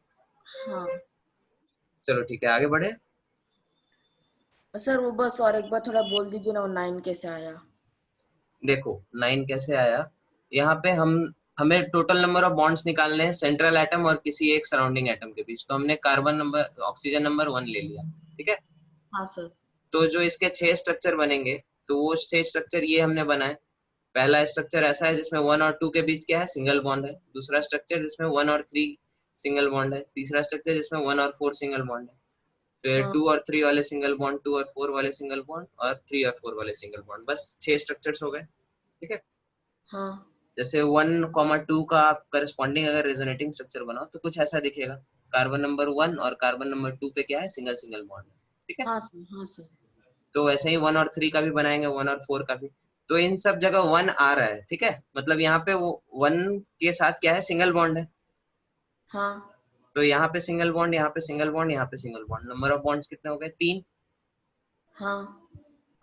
B: हाँ।
A: चलो ठीक है, आगे बढ़े।
B: सर वो बस और एक बार थोड़ा बोल दीजिए ना, वो 9 कैसे आया?
A: देखो 9 कैसे आया, यहाँ पे हमें टोटल नंबर ऑफ बॉन्ड्स निकालने हैं सेंट्रल एटम और किसी एक सराउंडिंग एटम के बीच, तो हमने कार्बन नंबर ऑक्सीजन नंबर 1 ले लिया, ठीक है।
B: हाँ सर।
A: तो जो इसके 6 स्ट्रक्चर बनेंगे, तो वो 6 स्ट्रक्चर ये हमने बनाए। पहला स्ट्रक्चर ऐसा है जिसमें 1 और 2 के बीच क्या है, सिंगल बॉन्ड है। दूसरा स्ट्रक्चर जिसमें 1 और 3 सिंगल बॉन्ड है। तीसरा स्ट्रक्चर जिसमें 1 और 4 सिंगल बॉन्ड है। फिर
B: हाँ
A: 2 और 3 वाले सिंगल बॉन्ड, 2 और 4 वाले सिंगल बॉन्ड, और 3 और 4 वाले सिंगल बॉन्ड, बस 6 स्ट्रक्चर्स हो गए, ठीक है।
B: हाँ।
A: जैसे 1,2 का आप करस्पॉन्डिंग अगर रेजोनेटिंग स्ट्रक्चर बनाओ तो कुछ ऐसा दिखेगा, कार्बन नंबर 1 और कार्बन नंबर 2 पे क्या है, सिंगल सिंगल बॉन्ड है, ठीक है।
B: हाँ सर। हाँ सर।
A: तो वैसे ही 1 और 3 का भी बनाएंगे, 1 और 4 का भी। तो इन सब जगह 1 आ रहा है, ठीक है, मतलब यहाँ पे वो 1 के साथ क्या है, सिंगल बॉन्ड है।
B: हाँ
A: तो यहाँ पे सिंगल बॉन्ड, यहाँ पे सिंगल बॉन्ड, यहाँ पे single bond, number of bonds कितने हो गए, 3।
B: हाँ।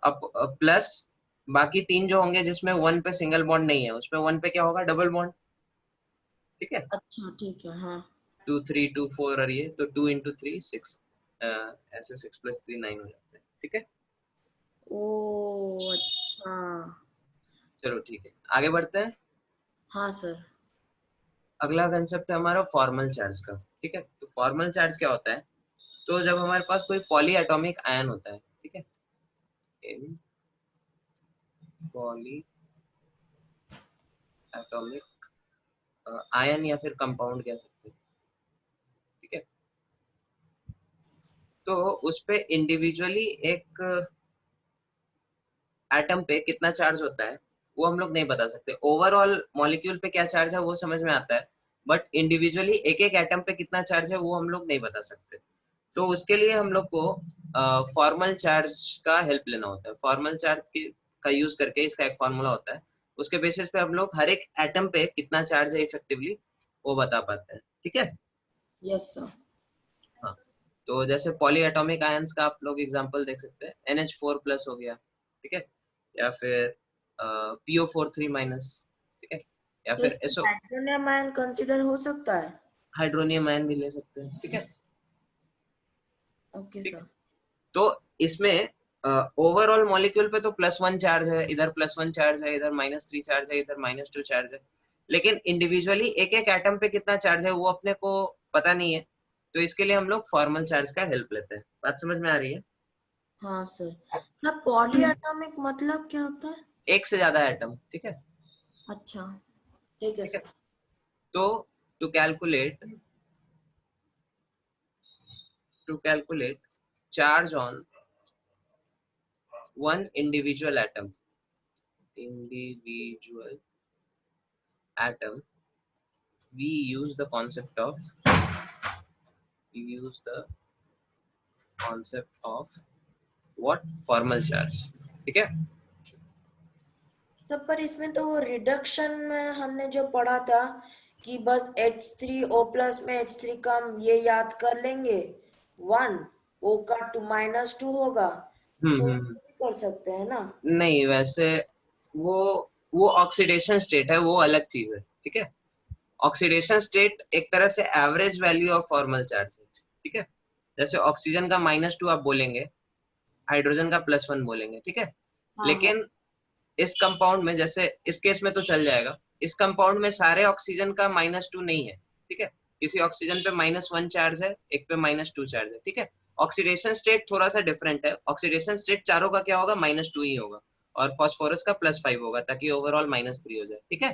A: अब प्लस बाकी 3 जो होंगे जिसमें 1 पे सिंगल बॉन्ड नहीं है, उसमें 1 पे क्या होगा, डबल बॉन्ड, ठीक है।
B: अच्छा ठीक है। हाँ
A: 2 3 2 4 और ये तो 2 इंटू 3 6, ऐसे 6 प्लस 3 9 हो जाते हैं, ठीक है।
B: ओ अच्छा।
A: चलो ठीक है, आगे बढ़ते हैं।
B: हाँ सर।
A: अगला कंसेप्ट है हमारा फॉर्मल चार्ज का, ठीक है। तो फॉर्मल चार्ज क्या होता है, तो जब हमारे पास कोई पॉली एटॉमिक आयन होता है, ठीक है, पॉली एटॉमिक आयन या फिर कंपाउंड कह सकते हैं, ठीक है। तो उस पे इंडिविजुअली एक एटम पे कितना चार्ज होता है, वो हम लोग नहीं बता सकते। ओवरऑल मॉलिक्यूल पे क्या चार्ज है वो समझ में आता है, बट इंडिविजुअली एक एक एटम पे कितना चार्ज है वो हम लोग नहीं बता सकते। तो उसके लिए हम लोग को फॉर्मल चार्ज का हेल्प लेना होता है। फॉर्मल चार्ज का यूज करके इसका एक फॉर्मूला होता है, उसके बेसिस पे हम लोग हर एक एटम पे कितना चार्ज है इफेक्टिवली वो बता पाते हैं। ठीक है।
B: Yes sir.
A: हाँ, तो जैसे पॉली एटॉमिक आयंस का आप लोग एग्जांपल देख सकते हैं, NH4+ हो गया, ठीक है, या फिर PO4 3-, ठीक है, या
B: तो
A: फिर
B: इसमें
A: SO
B: हाइड्रोनियम आयन कंसीडर हो सकता है?
A: हाइड्रोनियम आयन भी ले सकते हैं। ठीक है।
B: ओके
A: ठीक
B: सर।
A: है। तो इसमें ओवरऑल मॉलिक्यूल पे तो +1 चार्ज है, इधर +1 चार्ज है, इधर -3 चार्ज है, इधर -2 चार्ज है, लेकिन इंडिविजुअली एक एक एटम पे कितना चार्ज है वो अपने को पता नहीं है। तो इसके लिए हम लोग फॉर्मल चार्ज का हेल्प लेते हैं। बात समझ में आ रही है?
B: हाँ सर। ना पॉली एटॉमिक मतलब क्या होता है?
A: एक से ज्यादा एटम। ठीक है।
B: अच्छा, ठीक है
A: ठीक है।
B: सर।
A: तो to calculate charge on one individual atom, we use the concept of what? Formal charge. ठीक है।
B: तो पर इसमें तो रिडक्शन में हमने जो पढ़ा था कि बस H3O+ में H3 कम, ये याद कर लेंगे, 1 O का 2 - 2 होगा, सो
A: हम्म।
B: कर सकते हैं ना?
A: नहीं, वैसे वो वो ऑक्सीडेशन स्टेट है, वो अलग चीज है। ठीक है। ऑक्सीडेशन स्टेट एक तरह से average value of formal charge है। ठीक है। जैसे ऑक्सीजन का -2 आप बोलेंगे, हाइड्रोजन का +1 बोलेंगे। ठीक है।
B: हाँ हाँ।
A: लेकिन इस कंपाउंड में, जैसे इस केस में तो चल जाएगा, इस कंपाउंड में सारे ऑक्सीजन का -2 नहीं है। ठीक है। किसी ऑक्सीजन पे -1 चार्ज है, एक पे -2 चार्ज है। ठीक है। ऑक्सीडेशन स्टेट थोड़ा सा डिफरेंट है। ऑक्सीडेशन स्टेट चारों का क्या होगा? -2 ही होगा, और फॉस्फोरस का +5 होगा, ताकि ओवरऑल -3 हो जाए। ठीक है।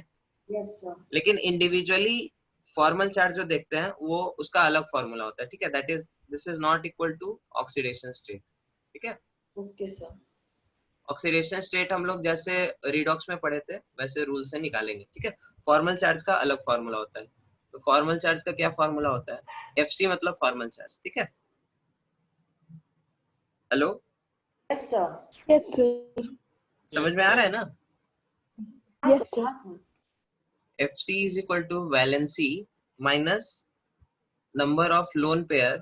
B: Yes sir.
A: लेकिन इंडिविजुअली फॉर्मल चार्ज जो देखते हैं वो उसका अलग फॉर्मूला होता है। ठीक है। This is not equal to oxidation state. ठीक है।
B: Okay sir.
A: ऑक्सीडेशन स्टेट हम लोग जैसे रिडॉक्स में पढ़े थे वैसे रूल से निकालेंगे। ठीक है। फॉर्मल चार्ज का अलग फॉर्मूला होता है। तो फॉर्मल चार्ज का क्या फॉर्मूला होता है? FC मतलब फॉर्मल चार्ज। ठीक है। Hello,
B: yes sir.
D: Yes sir.
A: समझ में आ रहा है ना?
B: हाँ
D: यस
B: सर,
D: सर।
B: हाँ sir.
A: FC is equal to valency minus number of lone pair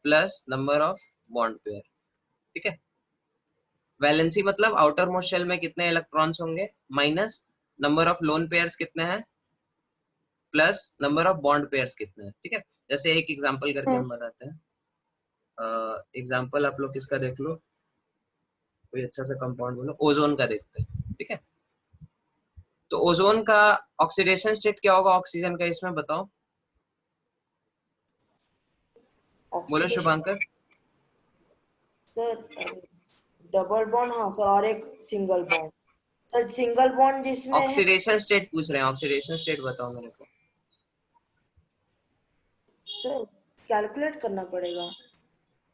A: plus number of bond pair. ठीक है। वैलेंसी मतलब आउटर मोस्ट शेल में कितने इलेक्ट्रॉन्स होंगे, minus number of lone pairs कितने हैं, plus number of bond pairs कितने हैं। ठीक है। जैसे एक एग्जांपल करके
D: हाँ
A: हम बताते हैं। एग्जांपल आप लोग किसका देख लो, कोई अच्छा सा कंपाउंड बोलो, ओजोन का देखते हैं। ठीक है। तो ओजोन का ऑक्सीडेशन स्टेट क्या होगा ऑक्सीजन का, इसमें बताओ, बोलो
B: oxidation
A: Shubhankar.
B: Sir, double bond, हाँ सर, और एक single bond. Sir single bond जिसमें है,
A: ऑक्सीडेशन स्टेट पूछ रहे हैं, ऑक्सीडेशन स्टेट बताओ मेरे को।
B: सर कैलकुलेट करना पड़ेगा।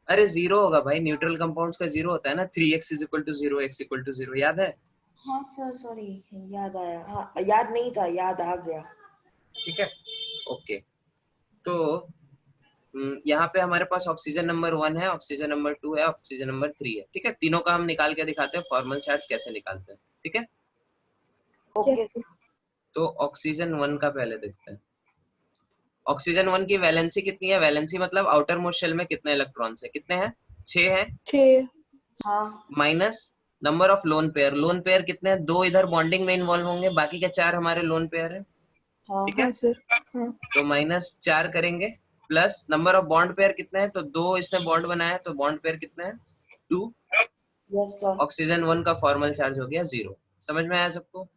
A: अरे जीरो होगा भाई, न्यूट्रल कंपाउंड्स का जीरो होता है ना, 3x = 0, x = 0, याद है?
B: हाँ सर, सॉरी, याद आया, हाँ याद नहीं था, याद आ गया।
A: ठीक है। ओके। तो यहाँ पे हमारे पास ऑक्सीजन नंबर 1 है, ऑक्सीजन नंबर 2 है, ऑक्सीजन नंबर 3 है। ठीक है। तीनों का हम निकाल के दिखाते हैं फॉर्मल चार्ज कैसे निकालते हैं। ठीक है।
B: Okay
D: yes sir.
A: तो ऑक्सीजन 1 का पहले देखते हैं। ऑक्सीजन 1 की वैलेंसी कितनी है? वैलेंसी मतलब आउटर मोस्ट शेल में कितने इलेक्ट्रॉन्स है, कितने हैं? 6 है,
D: 6।
B: हाँ
A: minus number of lone pair. Lone pair कितने हैं? 2 इधर बॉन्डिंग में इन्वॉल्व होंगे, बाकी के 4 हमारे लोन पेयर है।
B: हाँ।
A: ठीक है।
D: हाँ सर। हाँ
A: तो -4 करेंगे, plus number of bond pair कितने हैं? तो 2 इसने बॉन्ड बनाया है, तो बॉन्ड पेयर कितने हैं? 2।
B: Yes sir.
A: ऑक्सीजन 1 का फॉर्मल चार्ज हो गया 0। समझ में आया सबको?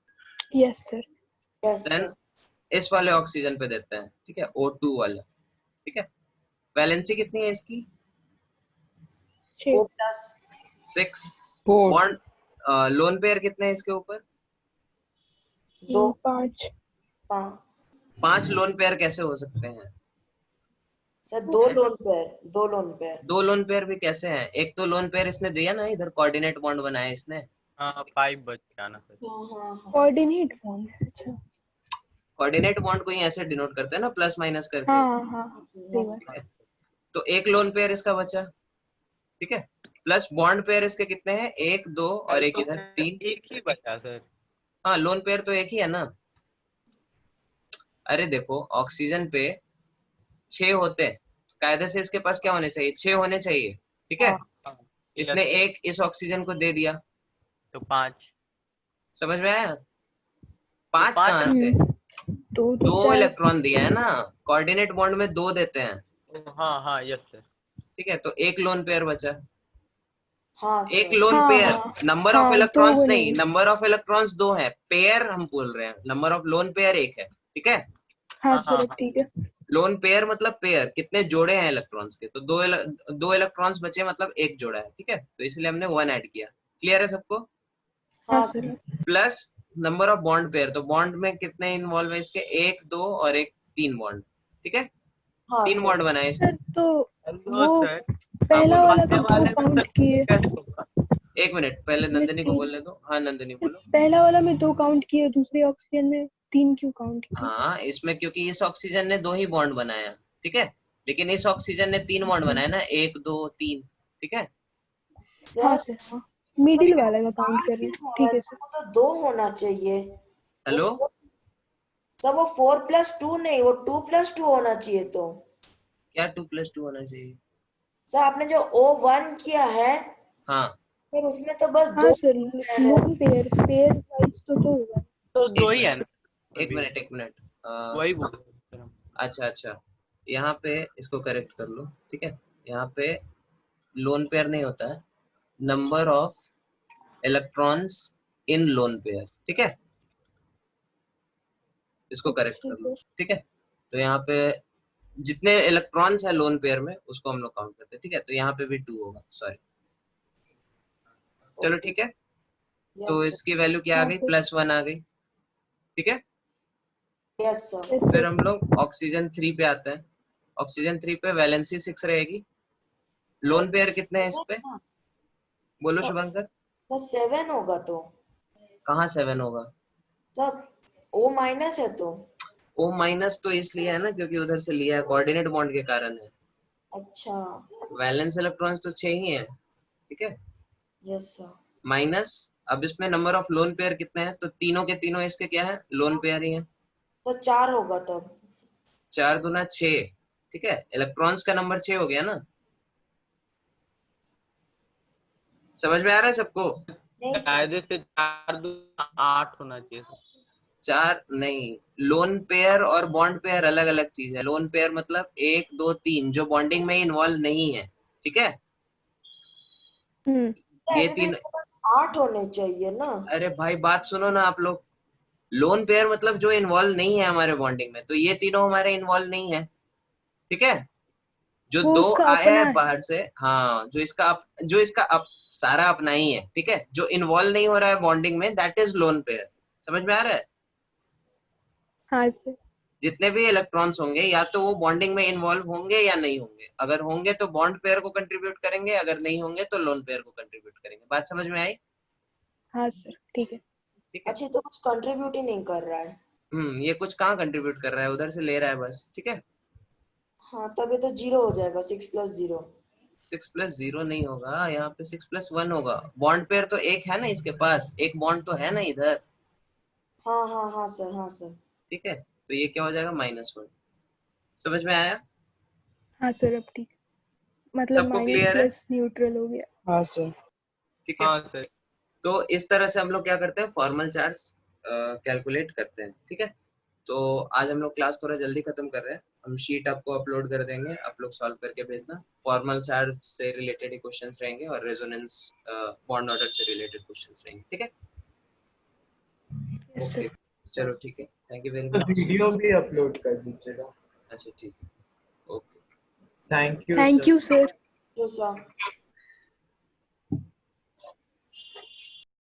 D: Yes sir.
B: Yes
A: then
B: sir.
A: इस वाले ऑक्सीजन पे देते हैं। ठीक है। O2 वाला। ठीक है। वैलेंसी कितनी है इसकी?
D: 6।
B: O+,
A: 6।
E: 4
A: बॉन्ड लोन पेयर कितने हैं इसके ऊपर?
B: 2,
D: 5।
B: 5।
A: 5 लोन पेयर कैसे हो सकते हैं?
B: Sir 2 lone pair, 2 lone pair.
A: 2 lone pair भी कैसे हैं? एक तो लोन पेयर इसने दिया ना, इधर कोऑर्डिनेट बॉन्ड बनाया इसने,
C: हाँ 5 बज के आना सर।
B: हाँ हाँ हाँ
D: कोऑर्डिनेट बॉन्ड, अच्छा।
A: कोऑर्डिनेट बॉन्ड को ही ऐसे डिनोट करते हैं ना, प्लस माइनस करके।
D: हाँ हाँ सही बात।
A: ठीक है, तो एक लोन पेयर इसका बचा, ठीक है, प्लस बॉन्ड पेयर इसके कितने हैं, 1 2 और एक
C: तो
A: इधर 3।
C: एक ही बचा सर।
A: हाँ लोन पेयर तो एक ही है ना। अरे देखो ऑक्सीजन पे 6 होते हैं, कायदे से इसके पास क्या होने चाहिए, 6 होने चाहिए, ठीक है।
B: हाँ
C: हाँ,
A: इसने
C: yes,
A: एक इस ऑक्सीजन को दे दिया,
C: तो 5।
A: समझ में आया। 5
C: 5
A: कहाँ से,
D: तो
A: 2
D: 4।
A: इलेक्ट्रॉन दिया है ना, कोऑर्डिनेट बॉन्ड में 2 देते हैं,
C: हाँ हाँ यस सर।
A: ठीक है, तो एक लोन पेयर बचा।
B: हाँ
A: एक
B: सर
A: लोन
D: हाँ
A: पेयर,
D: हाँ
A: नंबर ऑफ
D: हाँ, 2
A: इलेक्ट्रॉन्स नहीं,
D: बनेंगे।
A: नंबर ऑफ इलेक्ट्रॉन्स 2 है, पेयर हम बोल रहे हैं, नंबर ऑफ लोन पेयर 1 है, ठीक है।
D: हाँ
C: हाँ
D: सर
C: हाँ
D: अब ठीक है।
A: लोन पेयर मतलब पेयर, कितने जोड़े हैं इलेक्ट्रॉन्स के, तो दो इलेक्ट्रॉन्स बचे मतलब एक जोड़ा है, ठीक है, तो इसलिए हमने 1 ऐड किया। क्लियर है सबको।
D: हाँ
B: हाँ
D: sir.
A: Plus number of bond pair, तो बॉन्ड में कितने इन्वॉल्व है इसके, 1 2 और एक 3 बॉन्ड, ठीक है,
B: हाँ
A: 3
B: सर
A: बॉन्ड बनाए इसने।
D: सर तो
C: हेलो
D: वो
C: सर।
A: हाँ
D: पहला
A: बोलो,
D: वाला
C: आने
D: तो 2
C: वाले में
D: काउंट
C: सर
D: किए,
C: टेस्ट होगा।
A: एक मिनट पहले
D: इसमें
A: नंदिनी को
D: 3।
A: बोलने दो। हाँ नंदिनी बोलो।
D: पहला वाला में 2 काउंट किए, दूसरे ऑक्सीजन में 3 क्यों काउंट किए?
A: हाँ इसमें क्योंकि इस ऑक्सीजन ने 2 ही बॉन्ड बनाया, ठीक है, लेकिन इस ऑक्सीजन ने 3 बॉन्ड बनाया ना, 1 2 3, ठीक है।
D: हाँ
B: सर।
D: सर हाँ, मिडिल
A: ठीक है,
D: वाला का काउंट कर रहे
B: क्यों
D: हैं,
B: हो रहा
D: ठीक
B: है
D: है
B: सर,
D: सर।
B: वो तो 2 होना चाहिए। वो
A: हेलो,
B: सर वो 4+2 नहीं, वो 2+2 होना चाहिए। तो
A: क्या 2 + 2 होना चाहिए।
B: सर आपने जो O1 किया है,
A: हाँ
B: फिर उसमें तो बस
D: हाँ
B: 2
D: सर,
B: है।
D: लोन पेयर पेयर वाइज तो 2 होगा।
C: तो 2
A: एक
C: ही है
A: मिनट
C: ना
A: एक
C: अभी।
A: मिनट एक मिनट
C: वही बोल रहे हैं सर हम।
A: अच्छा अच्छा, यहाँ पे इसको करेक्ट कर लो, ठीक है, यहाँ पे लोन पेयर नहीं होता है, number of electrons in lone pair, ठीक है, इसको करेक्ट
D: अच्छा
A: कर लो,
D: सर।
A: ठीक है। तो यहाँ पे जितने इलेक्ट्रॉन्स है लोन पेयर में उसको हम लोग काउंट करते हैं, ठीक है, तो यहाँ पे भी 2 होगा, सॉरी, चलो
B: ओके।
A: ठीक है। तो
B: यस
A: इसकी वैल्यू क्या आ
D: हाँ
A: गई,
D: सर।
A: +1 आ गई, ठीक है।
B: Sir yes sir.
D: यस
A: फिर
D: सर।
A: हम लोग ऑक्सीजन 3 पे आते हैं। ऑक्सीजन 3 पे वैलेंसी 6 रहेगी।
B: सर
A: लोन पेयर कितने हैं इस पे,
B: 7
A: बोलो
B: तो
A: शुभंकर।
B: सर 7 होगा तो।
A: कहाँ 7 होगा,
B: सर O- है तो।
A: O- तो इसलिए है ना क्योंकि उधर से लिया है, कोऑर्डिनेट बॉन्ड के कारण है।
B: अच्छा।
A: वैलेंस इलेक्ट्रॉन्स तो 6 ही है, ठीक है,
B: यस सर।
A: माइनस, अब इसमें नंबर ऑफ लोन पेयर कितने हैं, तो तीनों के तीनों इसके क्या है, लोन पेयर ही है।
B: तो 4 होगा तब।
A: 4 दूना 6, ठीक है, इलेक्ट्रॉन्स का नंबर 6 हो गया ना, समझ में आ रहा है सबको।
B: नहीं सर।
C: कायदे से 4 2 8 होना चाहिए सर।
A: 4 नहीं, लोन पेयर और बॉन्ड पेयर अलग अलग चीज है। लोन पेयर मतलब 1 2 3 जो बॉन्डिंग में इन्वॉल्व नहीं है, ठीक है, ये
B: ऐसे तो
A: तीन।
B: इसके पास 8 होने चाहिए ना।
A: अरे भाई बात सुनो ना आप लोग, लोन पेयर मतलब जो इन्वॉल्व नहीं है हमारे बॉन्डिंग में, तो ये तीनों हमारे इन्वॉल्व नहीं है, ठीक है। जो
D: वो
A: 2
D: उसका
A: आए
D: अपना
A: हैं
D: है।
A: बाहर से, हाँ जो इसका सारा अपना ही है, ठीक है, जो इन्वॉल्व नहीं हो रहा है बॉन्डिंग में, दैट इज लोन पेयर। समझ में आ रहा है।
D: हाँ सर।
A: जितने भी इलेक्ट्रॉन्स होंगे या तो वो बॉन्डिंग में इन्वॉल्व होंगे या नहीं होंगे, अगर होंगे तो बॉन्ड पेयर को कंट्रीब्यूट करेंगे, अगर नहीं होंगे तो लोन पेयर को कंट्रीब्यूट करेंगे। बात समझ में आई,
D: हाँ सर ठीक है।
A: ठीक है।
B: अच्छा तो कुछ कंट्रीब्यूट ही नहीं कर रहा है।
A: ये कुछ कहाँ कंट्रीब्यूट कर रहा है, उधर से ले रहा है बस, ठीक है।
B: हाँ तब ये तो 0 हो जाएगा, 6+0।
A: 6+0 नहीं होगा, यहाँ पे 6+1 होगा। बॉन्ड पेयर तो एक है ना इसके पास, एक बॉन्ड तो है ना इधर,
B: हाँ हाँ हाँ सर, हाँ सर।
A: ठीक है, तो ये क्या हो जाएगा, -1। समझ में आया
D: हाँ सर अब ठीक, मतलब
A: सबको,
D: माइनस
A: क्लियर है,
D: प्लस न्यूट्रल हो गया।
E: हाँ सर।
A: ठीक है।
C: हाँ सर।
A: तो इस तरह से हम लोग क्या करते हैं, फॉर्मल चार्ज कैलकुलेट करते हैं, ठीक है। तो आज हम लोग क्लास थोड़ा जल्दी खत्म कर रहे हैं, हम शीट आपको अपलोड कर देंगे, आप लोग सॉल्व करके भेजना। फॉर्मल चार्ज से रिलेटेड ही क्वेश्चंस रहेंगे और रेजोनेंस बॉन्ड ऑर्डर से रिलेटेड क्वेश्चंस रहेंगे, ठीक है।
D: Yes
A: okay,
D: sir.
A: चलो ठीक है, थैंक यू वेरी
E: तो
A: मच।
E: वीडियो भी अपलोड कर दीजिएगा।
A: अच्छा ठीक है, okay.
E: Thank you
D: thank
E: sir.
D: You sir.
B: तो सर